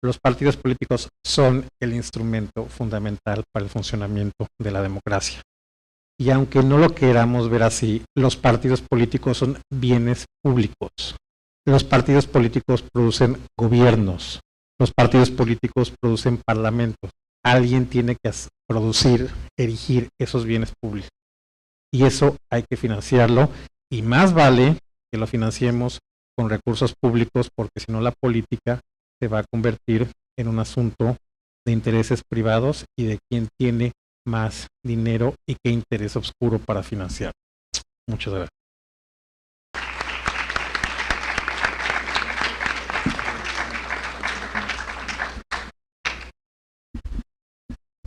los partidos políticos son el instrumento fundamental para el funcionamiento de la democracia. Y aunque no lo queramos ver así, los partidos políticos son bienes públicos. Los partidos políticos producen gobiernos. Los partidos políticos producen parlamentos. Alguien tiene que erigir esos bienes públicos. Y eso hay que financiarlo, y más vale que lo financiemos con recursos públicos, porque si no la política se va a convertir en un asunto de intereses privados y de quién tiene más dinero y qué interés oscuro para financiar. Muchas gracias.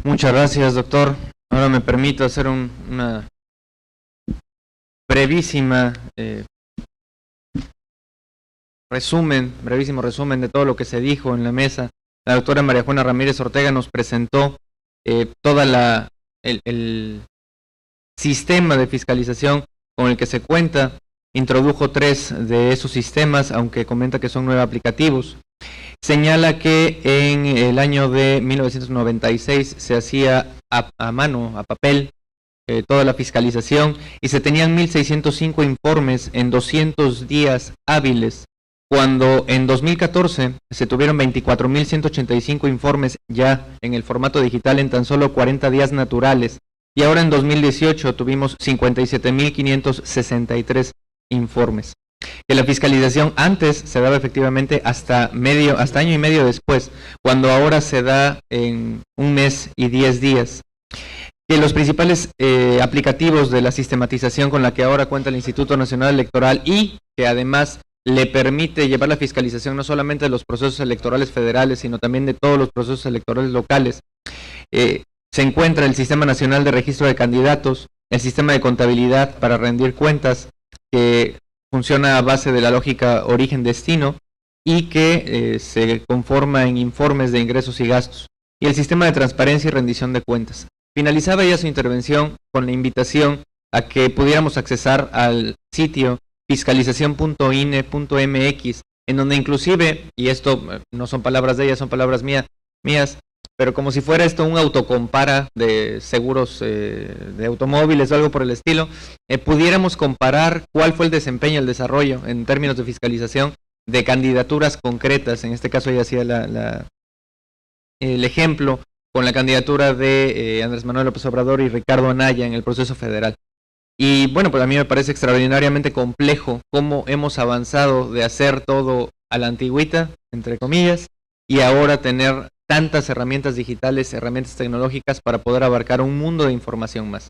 Muchas gracias, doctor. Ahora me permito hacer una brevísimo resumen de todo lo que se dijo en la mesa. La doctora María Juana Ramírez Ortega nos presentó toda el sistema de fiscalización con el que se cuenta. Introdujo 3 de esos sistemas, aunque comenta que son 9 aplicativos. Señala que en el año de 1996 se hacía a mano, a papel, toda la fiscalización, y se tenían 1.605 informes en 200 días hábiles, cuando en 2014 se tuvieron 24.185 informes ya en el formato digital en tan solo 40 días naturales, y ahora en 2018 tuvimos 57.563 informes. Que la fiscalización antes se daba efectivamente hasta año y medio después, cuando ahora se da en 1 mes y 10 días. Que los principales aplicativos de la sistematización con la que ahora cuenta el Instituto Nacional Electoral, y que además le permite llevar la fiscalización no solamente de los procesos electorales federales, sino también de todos los procesos electorales locales, se encuentra el Sistema Nacional de Registro de Candidatos, el Sistema de Contabilidad para rendir cuentas, que funciona a base de la lógica origen-destino y que se conforma en informes de ingresos y gastos. y el sistema de transparencia y rendición de cuentas. Finalizaba ella su intervención con la invitación a que pudiéramos accesar al sitio fiscalización.ine.mx, en donde inclusive, y esto no son palabras de ella, son palabras mías, pero como si fuera esto un autocompara de seguros de automóviles o algo por el estilo, pudiéramos comparar cuál fue el desempeño, el desarrollo en términos de fiscalización de candidaturas concretas. En este caso ella hacía el ejemplo con la candidatura de Andrés Manuel López Obrador y Ricardo Anaya en el proceso federal. Y bueno, pues a mí me parece extraordinariamente complejo cómo hemos avanzado de hacer todo a la antigüita, entre comillas, y ahora tener tantas herramientas digitales, herramientas tecnológicas para poder abarcar un mundo de información más.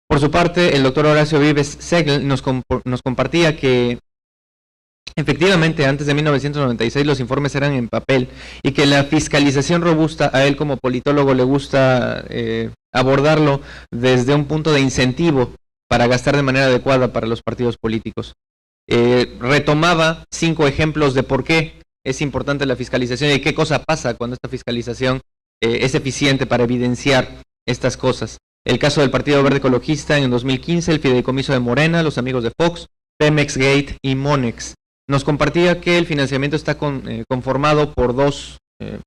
Por su parte, el doctor Horacio Vives Segel nos compartía que efectivamente antes de 1996 los informes eran en papel y que la fiscalización robusta, a él como politólogo le gusta abordarlo desde un punto de incentivo para gastar de manera adecuada para los partidos políticos. Retomaba 5 ejemplos de por qué es importante la fiscalización y qué cosa pasa cuando esta fiscalización es eficiente para evidenciar estas cosas. El caso del Partido Verde Ecologista en 2015, el fideicomiso de Morena, los amigos de Fox, Pemex Gate y Monex. Nos compartía que el financiamiento está conformado por 2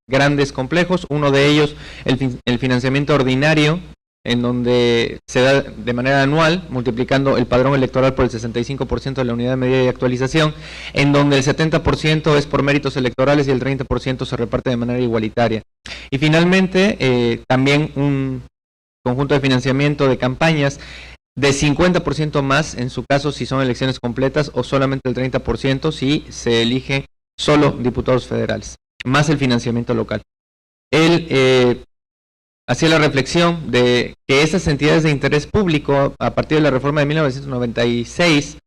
grandes complejos, uno de ellos el financiamiento ordinario, en donde se da de manera anual, multiplicando el padrón electoral por el 65% de la unidad de medida y actualización, en donde el 70% es por méritos electorales y el 30% se reparte de manera igualitaria. Y finalmente, también un conjunto de financiamiento de campañas de 50% más, en su caso si son elecciones completas, o solamente el 30% si se eligen solo diputados federales, más el financiamiento local. Él hacía la reflexión de que esas entidades de interés público, a partir de la reforma de 1996,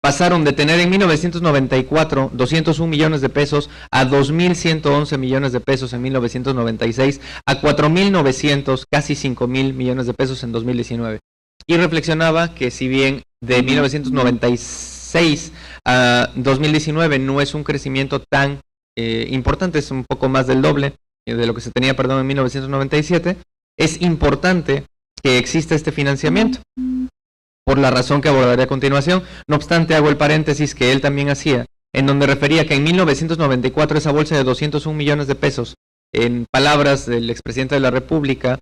pasaron de tener en 1994 201 millones de pesos a 2.111 millones de pesos en 1996, a 4.900, casi 5.000 millones de pesos en 2019. Y reflexionaba que si bien de 1996 a 2019 no es un crecimiento tan importante, es un poco más del doble de lo que se tenía, en 1997, es importante que exista este financiamiento, por la razón que abordaré a continuación. No obstante, hago el paréntesis que él también hacía, en donde refería que en 1994 esa bolsa de 201 millones de pesos, en palabras del expresidente de la República,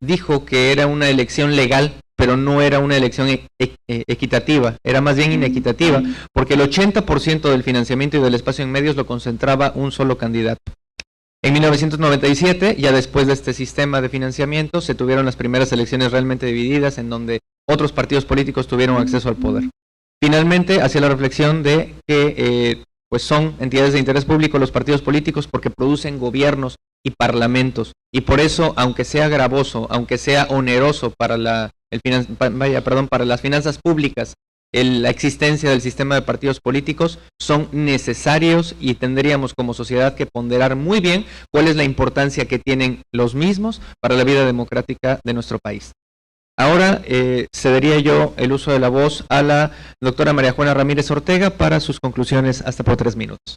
dijo que era una elección legal, pero no era una elección equitativa, era más bien inequitativa, porque el 80% del financiamiento y del espacio en medios lo concentraba un solo candidato. En 1997, ya después de este sistema de financiamiento, se tuvieron las primeras elecciones realmente divididas, en donde otros partidos políticos tuvieron acceso al poder. Finalmente, hacía la reflexión de que pues son entidades de interés público los partidos políticos porque producen gobiernos y parlamentos, y por eso, aunque sea gravoso, aunque sea oneroso para para las finanzas públicas, la existencia del sistema de partidos políticos, son necesarios y tendríamos como sociedad que ponderar muy bien cuál es la importancia que tienen los mismos para la vida democrática de nuestro país. Ahora cedería yo el uso de la voz a la doctora María Juana Ramírez Ortega para sus conclusiones, hasta por 3 minutos.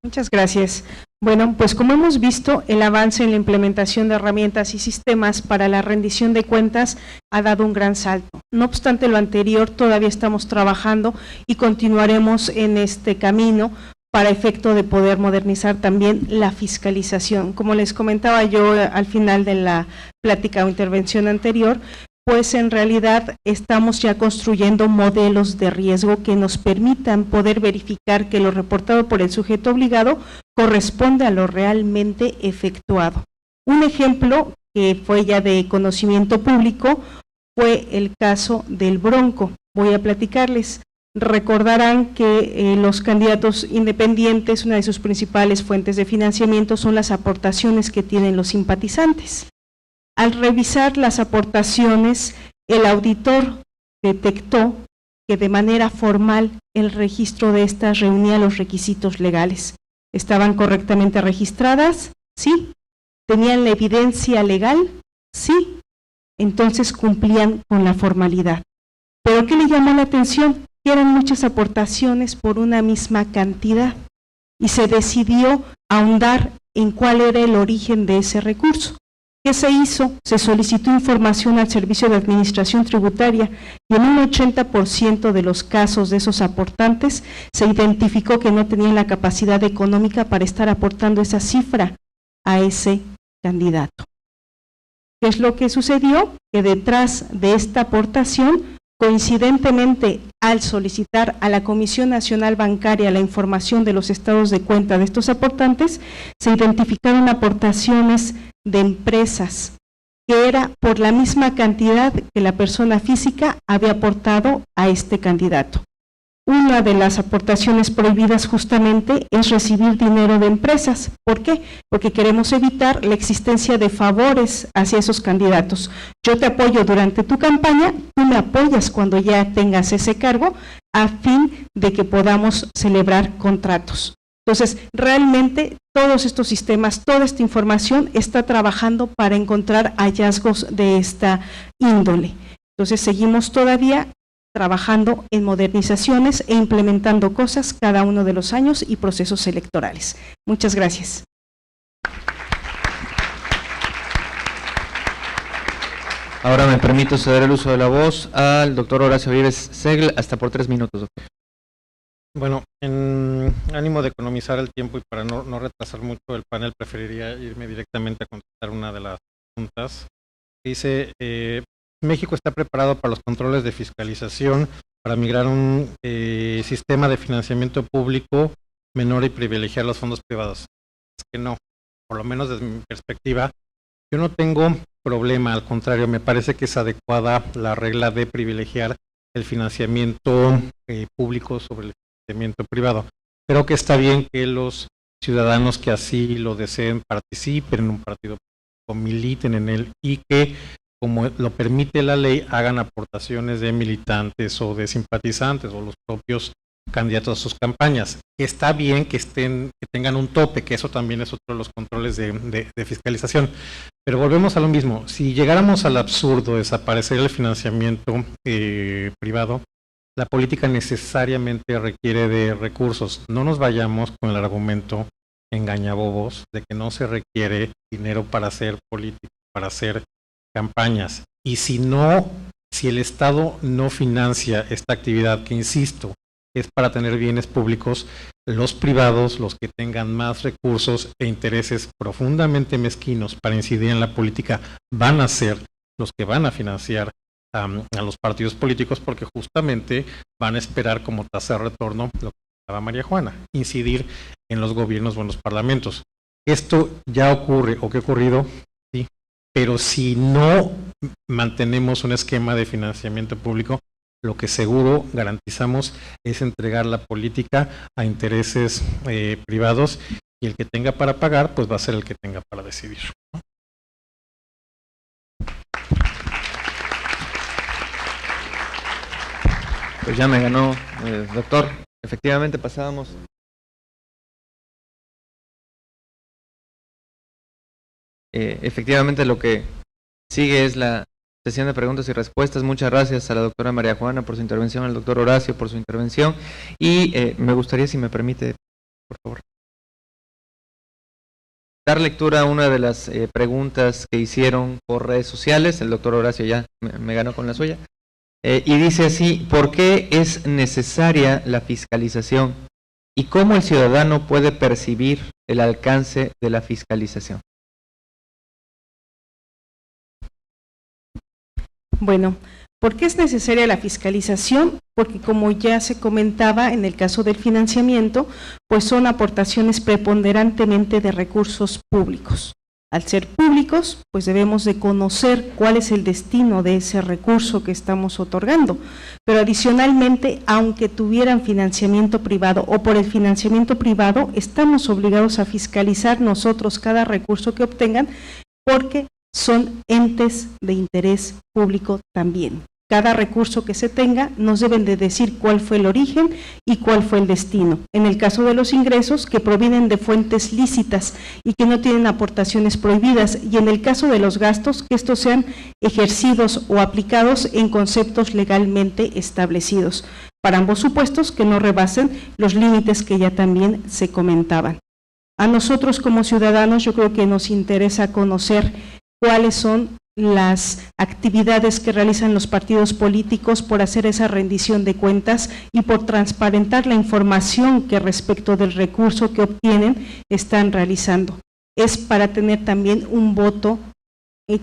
Muchas gracias. Bueno, pues como hemos visto, el avance en la implementación de herramientas y sistemas para la rendición de cuentas ha dado un gran salto. No obstante lo anterior, todavía estamos trabajando y continuaremos en este camino para efecto de poder modernizar también la fiscalización. Como les comentaba yo al final de la plática o intervención anterior, pues en realidad estamos ya construyendo modelos de riesgo que nos permitan poder verificar que lo reportado por el sujeto obligado corresponde a lo realmente efectuado. Un ejemplo que fue ya de conocimiento público fue el caso del Bronco. Voy a platicarles. Recordarán que los candidatos independientes, una de sus principales fuentes de financiamiento son las aportaciones que tienen los simpatizantes. Al revisar las aportaciones, el auditor detectó que de manera formal el registro de estas reunía los requisitos legales. ¿Estaban correctamente registradas? Sí. ¿Tenían la evidencia legal? Sí. Entonces cumplían con la formalidad. ¿Pero qué le llamó la atención? Que eran muchas aportaciones por una misma cantidad. y se decidió ahondar en cuál era el origen de ese recurso. ¿Qué se hizo? Se solicitó información al Servicio de Administración Tributaria y en un 80% de los casos de esos aportantes se identificó que no tenían la capacidad económica para estar aportando esa cifra a ese candidato. ¿Qué es lo que sucedió? Que detrás de esta aportación, coincidentemente al solicitar a la Comisión Nacional Bancaria la información de los estados de cuenta de estos aportantes, se identificaron aportaciones de empresas que era por la misma cantidad que la persona física había aportado a este candidato. Una de las aportaciones prohibidas justamente es recibir dinero de empresas. ¿Por qué? Porque queremos evitar la existencia de favores hacia esos candidatos. Yo te apoyo durante tu campaña, tú me apoyas cuando ya tengas ese cargo, a fin de que podamos celebrar contratos. Entonces, realmente todos estos sistemas, toda esta información está trabajando para encontrar hallazgos de esta índole. Entonces, seguimos todavía trabajando en modernizaciones e implementando cosas cada uno de los años y procesos electorales. Muchas gracias. Ahora me permito ceder el uso de la voz al doctor Horacio Vives Segl, hasta por 3 minutos, doctor. Bueno, en ánimo de economizar el tiempo y para no retrasar mucho el panel, preferiría irme directamente a contestar una de las preguntas. Dice, México está preparado para los controles de fiscalización para migrar a un sistema de financiamiento público menor y privilegiar los fondos privados. Es que no, por lo menos desde mi perspectiva, yo no tengo problema, al contrario, me parece que es adecuada la regla de privilegiar el financiamiento público sobre el financiamiento privado. Creo que está bien que los ciudadanos que así lo deseen participen en un partido o militen en él y que, como lo permite la ley, hagan aportaciones de militantes o de simpatizantes o los propios candidatos a sus campañas. Está bien que tengan un tope, que eso también es otro de los controles de fiscalización. Pero volvemos a lo mismo. Si llegáramos al absurdo de desaparecer el financiamiento privado, la política necesariamente requiere de recursos. No nos vayamos con el argumento engañabobos de que no se requiere dinero para hacer política, para hacer campañas. Y si el Estado no financia esta actividad, que insisto, es para tener bienes públicos, los privados, los que tengan más recursos e intereses profundamente mezquinos para incidir en la política, van a ser los que van a financiar a los partidos políticos, porque justamente van a esperar como tasa de retorno lo que hablaba María Juana, incidir en los gobiernos o en los parlamentos. Esto ya ocurre, o que ha ocurrido, sí, pero si no mantenemos un esquema de financiamiento público, lo que seguro garantizamos es entregar la política a intereses privados, y el que tenga para pagar, pues va a ser el que tenga para decidir, ¿no? Pues ya me ganó, doctor. Efectivamente pasábamos. Efectivamente lo que sigue es la sesión de preguntas y respuestas. Muchas gracias a la doctora María Juana por su intervención, al doctor Horacio por su intervención, y me gustaría, si me permite, por favor, dar lectura a una de las preguntas que hicieron por redes sociales. El doctor Horacio ya me ganó con la suya. Y dice así: ¿por qué es necesaria la fiscalización? ¿Y cómo el ciudadano puede percibir el alcance de la fiscalización? Bueno, ¿por qué es necesaria la fiscalización? Porque, como ya se comentaba en el caso del financiamiento, pues son aportaciones preponderantemente de recursos públicos. Al ser públicos, pues debemos de conocer cuál es el destino de ese recurso que estamos otorgando. Pero adicionalmente, aunque tuvieran financiamiento privado o por el financiamiento privado, estamos obligados a fiscalizar nosotros cada recurso que obtengan, porque son entes de interés público también. Cada recurso que se tenga nos deben de decir cuál fue el origen y cuál fue el destino. En el caso de los ingresos, que provienen de fuentes lícitas y que no tienen aportaciones prohibidas, y en el caso de los gastos, que estos sean ejercidos o aplicados en conceptos legalmente establecidos. para ambos supuestos que no rebasen los límites que ya también se comentaban. A nosotros como ciudadanos yo creo que nos interesa conocer cuáles son las actividades que realizan los partidos políticos por hacer esa rendición de cuentas y por transparentar la información que respecto del recurso que obtienen están realizando. Es para tener también un voto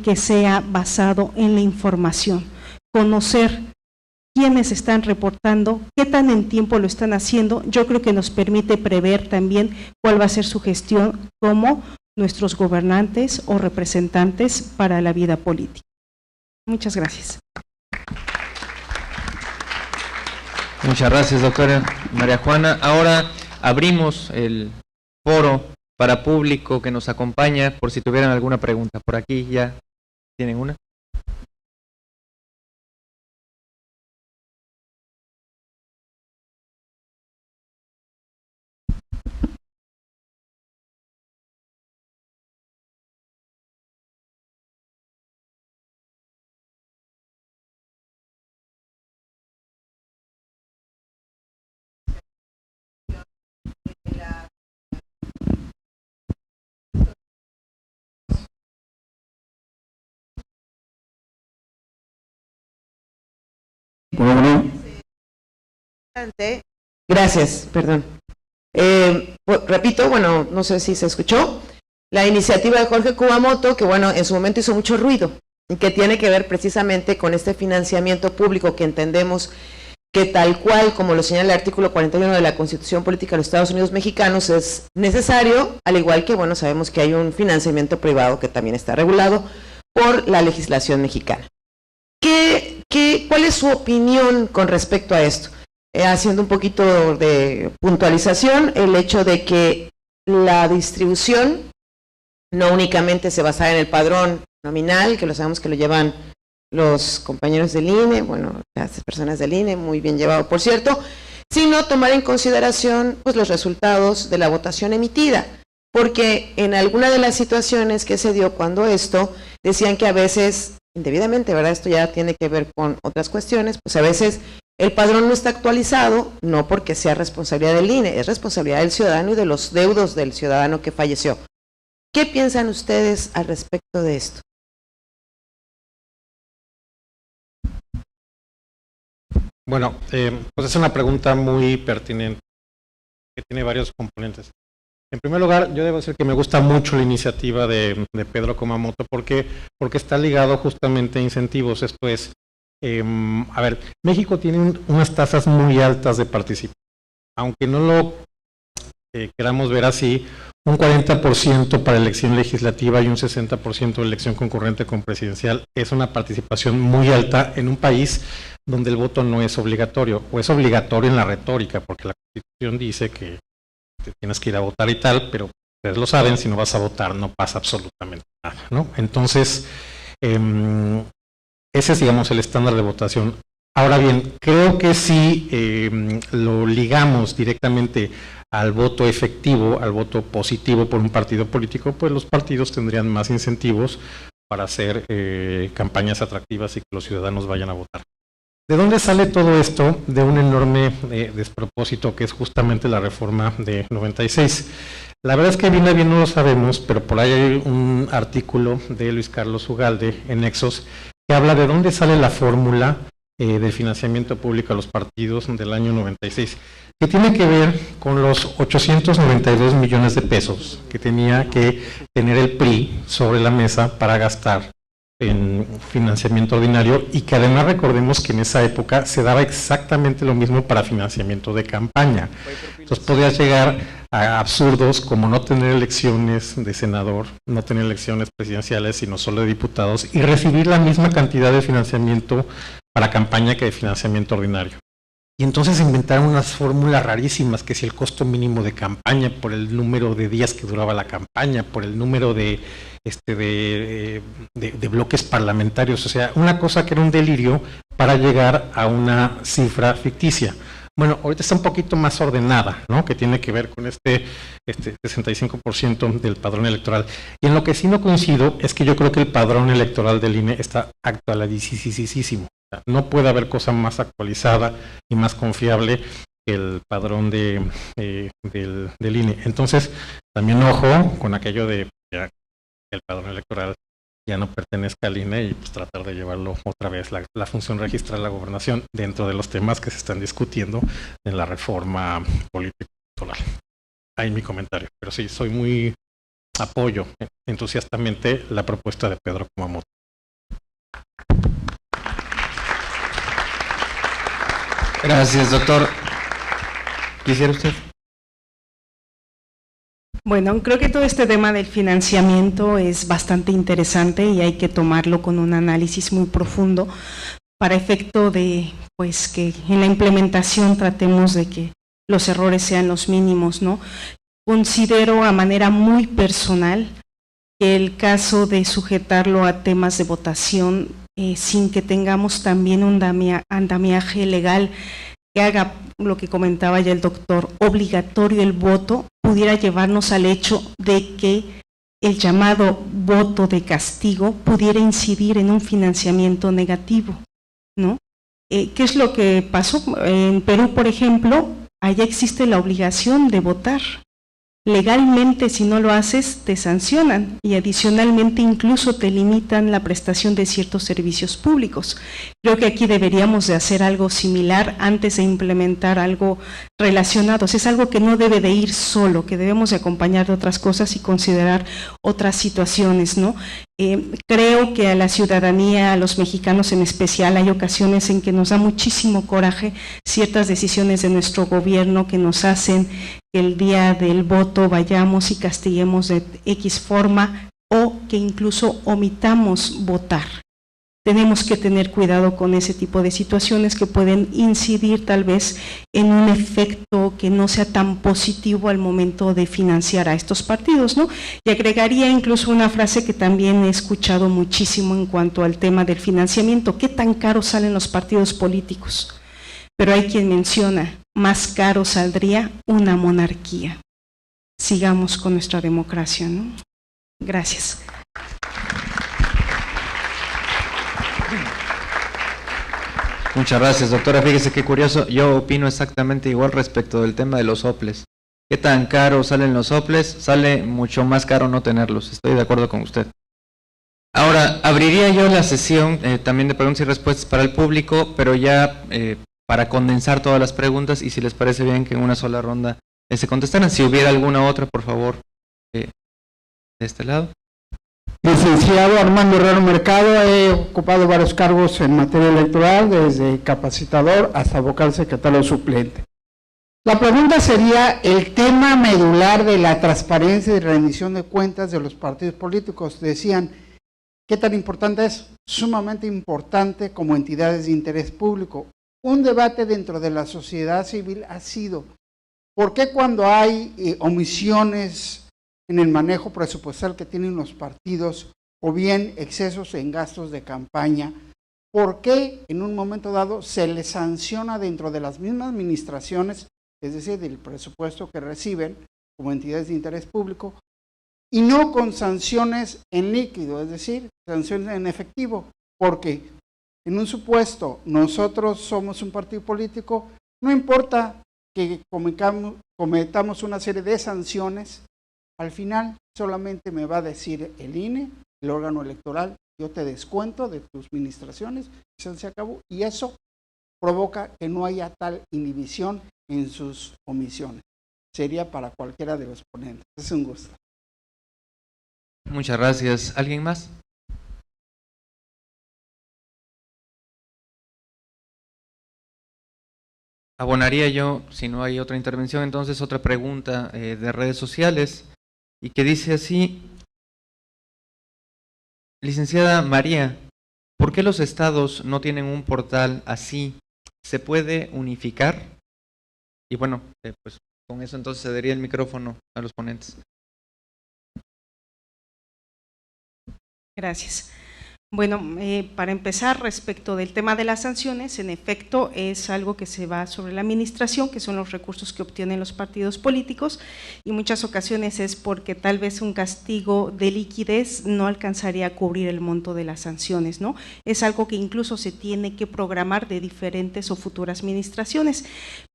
que sea basado en la información, conocer quiénes están reportando, qué tan en tiempo lo están haciendo. Yo creo que nos permite prever también cuál va a ser su gestión como nuestros gobernantes o representantes para la vida política. Muchas gracias. Muchas gracias, doctora María Juana. Ahora abrimos el foro para público que nos acompaña, por si tuvieran alguna pregunta. Por aquí ya tienen una. Gracias, perdón. Repito, bueno, no sé si se escuchó, la iniciativa de Jorge Kumamoto, que bueno, en su momento hizo mucho ruido, y que tiene que ver precisamente con este financiamiento público que entendemos que tal cual, como lo señala el artículo 41 de la Constitución Política de los Estados Unidos Mexicanos, es necesario, al igual que, bueno, sabemos que hay un financiamiento privado que también está regulado por la legislación mexicana. ¿Cuál es su opinión con respecto a esto? Haciendo un poquito de puntualización, el hecho de que la distribución no únicamente se basa en el padrón nominal, que lo sabemos que lo llevan los compañeros del INE, bueno, las personas del INE, muy bien llevado por cierto, sino tomar en consideración pues los resultados de la votación emitida, porque en alguna de las situaciones que se dio cuando esto, decían que a veces, indebidamente, ¿verdad? Esto ya tiene que ver con otras cuestiones, pues a veces el padrón no está actualizado, no porque sea responsabilidad del INE, es responsabilidad del ciudadano y de los deudos del ciudadano que falleció. ¿Qué piensan ustedes al respecto de esto? Bueno, pues es una pregunta muy pertinente, que tiene varios componentes. En primer lugar, yo debo decir que me gusta mucho la iniciativa de Pedro Kumamoto, porque está ligado justamente a incentivos. Esto es, a ver, México tiene unas tasas muy altas de participación, aunque no lo queramos ver así, un 40% para elección legislativa y un 60% de elección concurrente con presidencial es una participación muy alta en un país donde el voto no es obligatorio, o es obligatorio en la retórica, porque la Constitución dice que te tienes que ir a votar y tal, pero ustedes lo saben, si no vas a votar no pasa absolutamente nada, ¿no? Entonces, ese es, digamos, el estándar de votación. Ahora bien, creo que si lo ligamos directamente al voto efectivo, al voto positivo por un partido político, pues los partidos tendrían más incentivos para hacer campañas atractivas y que los ciudadanos vayan a votar. ¿De dónde sale todo esto? De un enorme despropósito que es justamente la reforma de 96. La verdad es que bien no lo sabemos, pero por ahí hay un artículo de Luis Carlos Ugalde en Nexos que habla de dónde sale la fórmula del financiamiento público a los partidos del año 96, que tiene que ver con los 892 millones de pesos que tenía que tener el PRI sobre la mesa para gastar en financiamiento ordinario, y que además recordemos que en esa época se daba exactamente lo mismo para financiamiento de campaña. Entonces podías llegar a absurdos como no tener elecciones de senador, no tener elecciones presidenciales, sino solo de diputados, y recibir la misma cantidad de financiamiento para campaña que de financiamiento ordinario. Y entonces inventaron unas fórmulas rarísimas, que si el costo mínimo de campaña por el número de días que duraba la campaña, por el número de bloques parlamentarios, o sea, una cosa que era un delirio para llegar a una cifra ficticia. Bueno, ahorita está un poquito más ordenada, ¿no? Que tiene que ver con este 65% del padrón electoral. Y en lo que sí no coincido es que yo creo que el padrón electoral del INE está actualizadísimo. No puede haber cosa más actualizada y más confiable que el padrón del INE. Entonces, también ojo con aquello de que el padrón electoral ya no pertenezca al INE y pues tratar de llevarlo otra vez, la función registral de la gobernación dentro de los temas que se están discutiendo en la reforma política electoral. Ahí mi comentario, pero sí, soy muy apoyo entusiastamente la propuesta de Pedro Kumamoto. Gracias, doctor. ¿Quisiera usted? Bueno, creo que todo este tema del financiamiento es bastante interesante y hay que tomarlo con un análisis muy profundo para efecto de, pues, que en la implementación tratemos de que los errores sean los mínimos, ¿no? Considero a manera muy personal que el caso de sujetarlo a temas de votación sin que tengamos también un andamiaje legal que haga lo que comentaba ya el doctor, obligatorio el voto, pudiera llevarnos al hecho de que el llamado voto de castigo pudiera incidir en un financiamiento negativo, ¿no? ¿Qué es lo que pasó? En Perú, por ejemplo, allá existe la obligación de votar. Legalmente, si no lo haces, te sancionan y adicionalmente incluso te limitan la prestación de ciertos servicios públicos. Creo que aquí deberíamos de hacer algo similar antes de implementar algo relacionado. Es algo que no debe de ir solo, que debemos de acompañar de otras cosas y considerar otras situaciones, ¿no? Creo que a la ciudadanía, a los mexicanos en especial, hay ocasiones en que nos da muchísimo coraje ciertas decisiones de nuestro gobierno que nos hacen que el día del voto vayamos y castiguemos de X forma o que incluso omitamos votar. Tenemos que tener cuidado con ese tipo de situaciones que pueden incidir tal vez en un efecto que no sea tan positivo al momento de financiar a estos partidos, ¿no? Y agregaría incluso una frase que también he escuchado muchísimo en cuanto al tema del financiamiento. ¿Qué tan caros salen los partidos políticos? Pero hay quien menciona, más caro saldría una monarquía. Sigamos con nuestra democracia, ¿no? Gracias. Muchas gracias, doctora. Fíjese qué curioso, yo opino exactamente igual respecto del tema de los soples. ¿Qué tan caro salen los soples? Sale mucho más caro no tenerlos, estoy de acuerdo con usted. Ahora, abriría yo la sesión también de preguntas y respuestas para el público, pero ya para condensar todas las preguntas y si les parece bien que en una sola ronda se contestaran. Si hubiera alguna otra, por favor, de este lado. Licenciado Armando Herrero Mercado, he ocupado varios cargos en materia electoral, desde capacitador hasta vocal secretario suplente. La pregunta sería el tema medular de la transparencia y rendición de cuentas de los partidos políticos. Decían, ¿qué tan importante es? Sumamente importante como entidades de interés público. Un debate dentro de la sociedad civil ha sido, ¿por qué cuando hay omisiones en el manejo presupuestal que tienen los partidos o bien excesos en gastos de campaña, por qué en un momento dado se les sanciona dentro de las mismas administraciones, es decir, del presupuesto que reciben como entidades de interés público, y no con sanciones en líquido, es decir, sanciones en efectivo? Porque en un supuesto nosotros somos un partido político, no importa que cometamos una serie de sanciones, al final solamente me va a decir el INE, el órgano electoral, yo te descuento de tus administraciones, se acabó, y eso provoca que no haya tal inhibición en sus omisiones. Sería para cualquiera de los ponentes. Es un gusto. Muchas gracias. ¿Alguien más? Abonaría yo, si no hay otra intervención, entonces otra pregunta de redes sociales y que dice así: licenciada María, ¿por qué los estados no tienen un portal así? ¿Se puede unificar? Y bueno, pues con eso entonces cedería el micrófono a los ponentes. Gracias. Bueno, para empezar, respecto del tema de las sanciones, en efecto es algo que se va sobre la administración, que son los recursos que obtienen los partidos políticos, y muchas ocasiones es porque tal vez un castigo de liquidez no alcanzaría a cubrir el monto de las sanciones, ¿no? Es algo que incluso se tiene que programar de diferentes o futuras administraciones.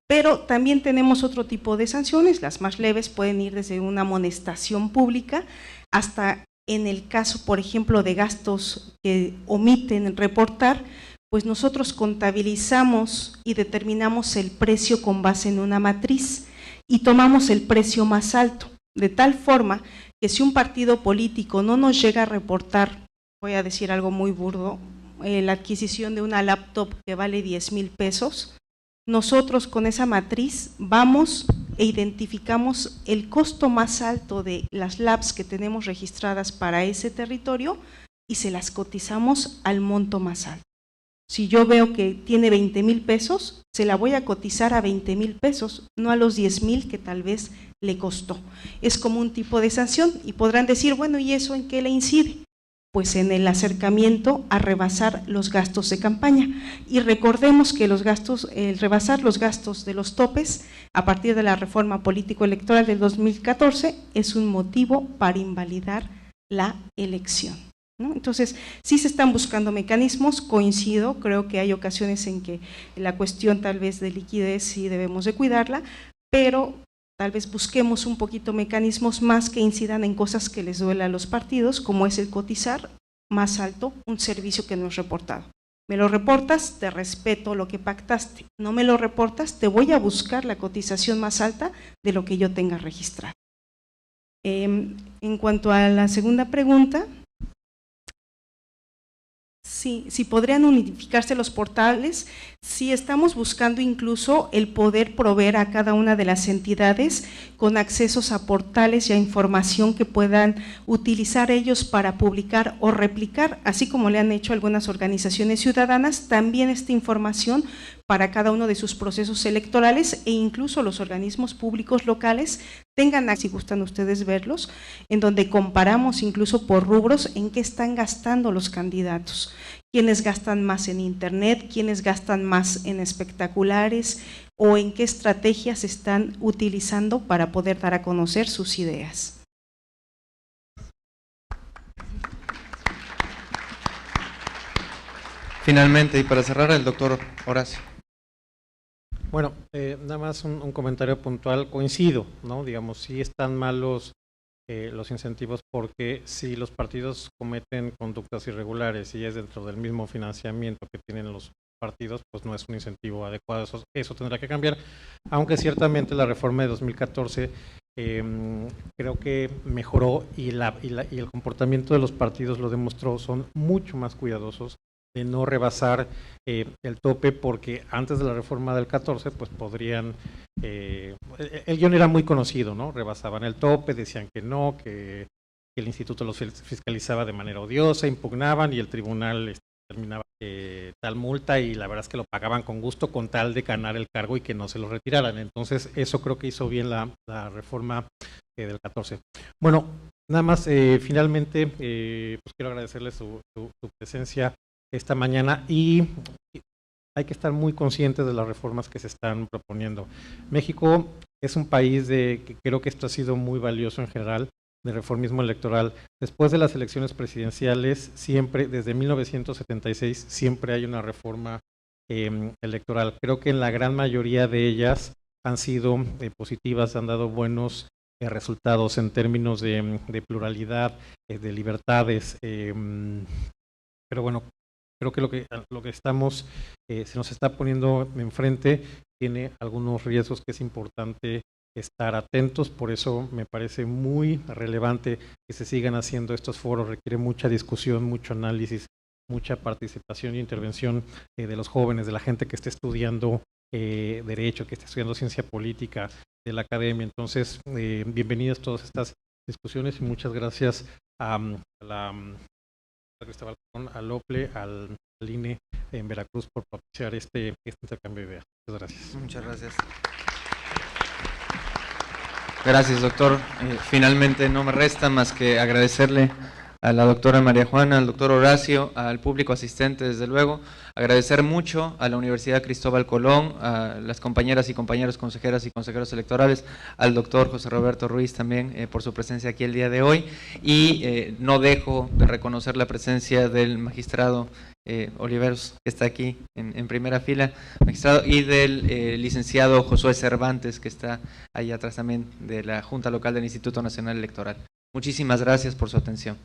Pero también tenemos otro tipo de sanciones, las más leves pueden ir desde una amonestación pública hasta, en el caso, por ejemplo, de gastos que omiten reportar, pues nosotros contabilizamos y determinamos el precio con base en una matriz y tomamos el precio más alto, de tal forma que si un partido político no nos llega a reportar, voy a decir algo muy burdo, la adquisición de una laptop que vale 10,000 pesos, nosotros con esa matriz vamos e identificamos el costo más alto de las labs que tenemos registradas para ese territorio y se las cotizamos al monto más alto. Si yo veo que tiene 20,000 pesos, se la voy a cotizar a 20,000 pesos, no a los 10,000 que tal vez le costó. Es como un tipo de sanción y podrán decir, bueno, ¿y eso en qué le incide? Pues en el acercamiento a rebasar los gastos de campaña. Y recordemos que los gastos, el rebasar los gastos de los topes a partir de la reforma político-electoral del 2014 es un motivo para invalidar la elección, ¿no? Entonces, sí se están buscando mecanismos, coincido, creo que hay ocasiones en que la cuestión tal vez de liquidez sí debemos de cuidarla, pero tal vez busquemos un poquito mecanismos más que incidan en cosas que les duele a los partidos, como es el cotizar más alto un servicio que no es reportado. Me lo reportas, te respeto lo que pactaste. No me lo reportas, te voy a buscar la cotización más alta de lo que yo tenga registrado. En cuanto a la segunda pregunta, sí, si podrían unificarse los portales, sí estamos buscando incluso el poder proveer a cada una de las entidades con accesos a portales y a información que puedan utilizar ellos para publicar o replicar, así como le han hecho algunas organizaciones ciudadanas, también esta información para cada uno de sus procesos electorales e incluso los organismos públicos locales tengan, si gustan ustedes verlos, en donde comparamos incluso por rubros en qué están gastando los candidatos, quiénes gastan más en internet, quiénes gastan más en espectaculares o en qué estrategias están utilizando para poder dar a conocer sus ideas. Finalmente, y para cerrar, el doctor Horacio. Bueno, nada más un comentario puntual, coincido, ¿no? Digamos, sí están malos los incentivos porque si los partidos cometen conductas irregulares y es dentro del mismo financiamiento que tienen los partidos, pues no es un incentivo adecuado, eso tendrá que cambiar, aunque ciertamente la reforma de 2014 creo que mejoró y el comportamiento de los partidos lo demostró, son mucho más cuidadosos de no rebasar el tope, porque antes de la reforma del 14 pues podrían, el guión era muy conocido, ¿no? Rebasaban el tope, decían que no, que el instituto los fiscalizaba de manera odiosa, impugnaban y el tribunal terminaba tal multa y la verdad es que lo pagaban con gusto con tal de ganar el cargo y que no se lo retiraran. Entonces eso creo que hizo bien la reforma del 14. Bueno, nada más finalmente pues quiero agradecerles su presencia esta mañana y hay que estar muy conscientes de las reformas que se están proponiendo. México es un país que creo que esto ha sido muy valioso en general, de reformismo electoral. Después de las elecciones presidenciales, siempre, desde 1976, siempre hay una reforma electoral. Creo que en la gran mayoría de ellas han sido positivas, han dado buenos resultados en términos de pluralidad, de libertades, pero bueno, creo que lo que estamos, se nos está poniendo enfrente tiene algunos riesgos que es importante estar atentos, por eso me parece muy relevante que se sigan haciendo estos foros, requiere mucha discusión, mucho análisis, mucha participación y intervención de los jóvenes, de la gente que esté estudiando Derecho, que esté estudiando Ciencia Política, de la academia. Entonces, bienvenidas todas estas discusiones y muchas gracias a Cristóbal Colón, al OPLE, al INE en Veracruz por propiciar este intercambio de ideas. Muchas gracias. Muchas gracias. Gracias, doctor. Finalmente no me resta más que agradecerle a la doctora María Juana, al doctor Horacio, al público asistente, desde luego. Agradecer mucho a la Universidad Cristóbal Colón, a las compañeras y compañeros consejeras y consejeros electorales, al doctor José Roberto Ruiz también por su presencia aquí el día de hoy. Y no dejo de reconocer la presencia del magistrado Oliveros, que está aquí en primera fila, magistrado, y del licenciado Josué Cervantes, que está ahí atrás también, de la Junta Local del Instituto Nacional Electoral. Muchísimas gracias por su atención.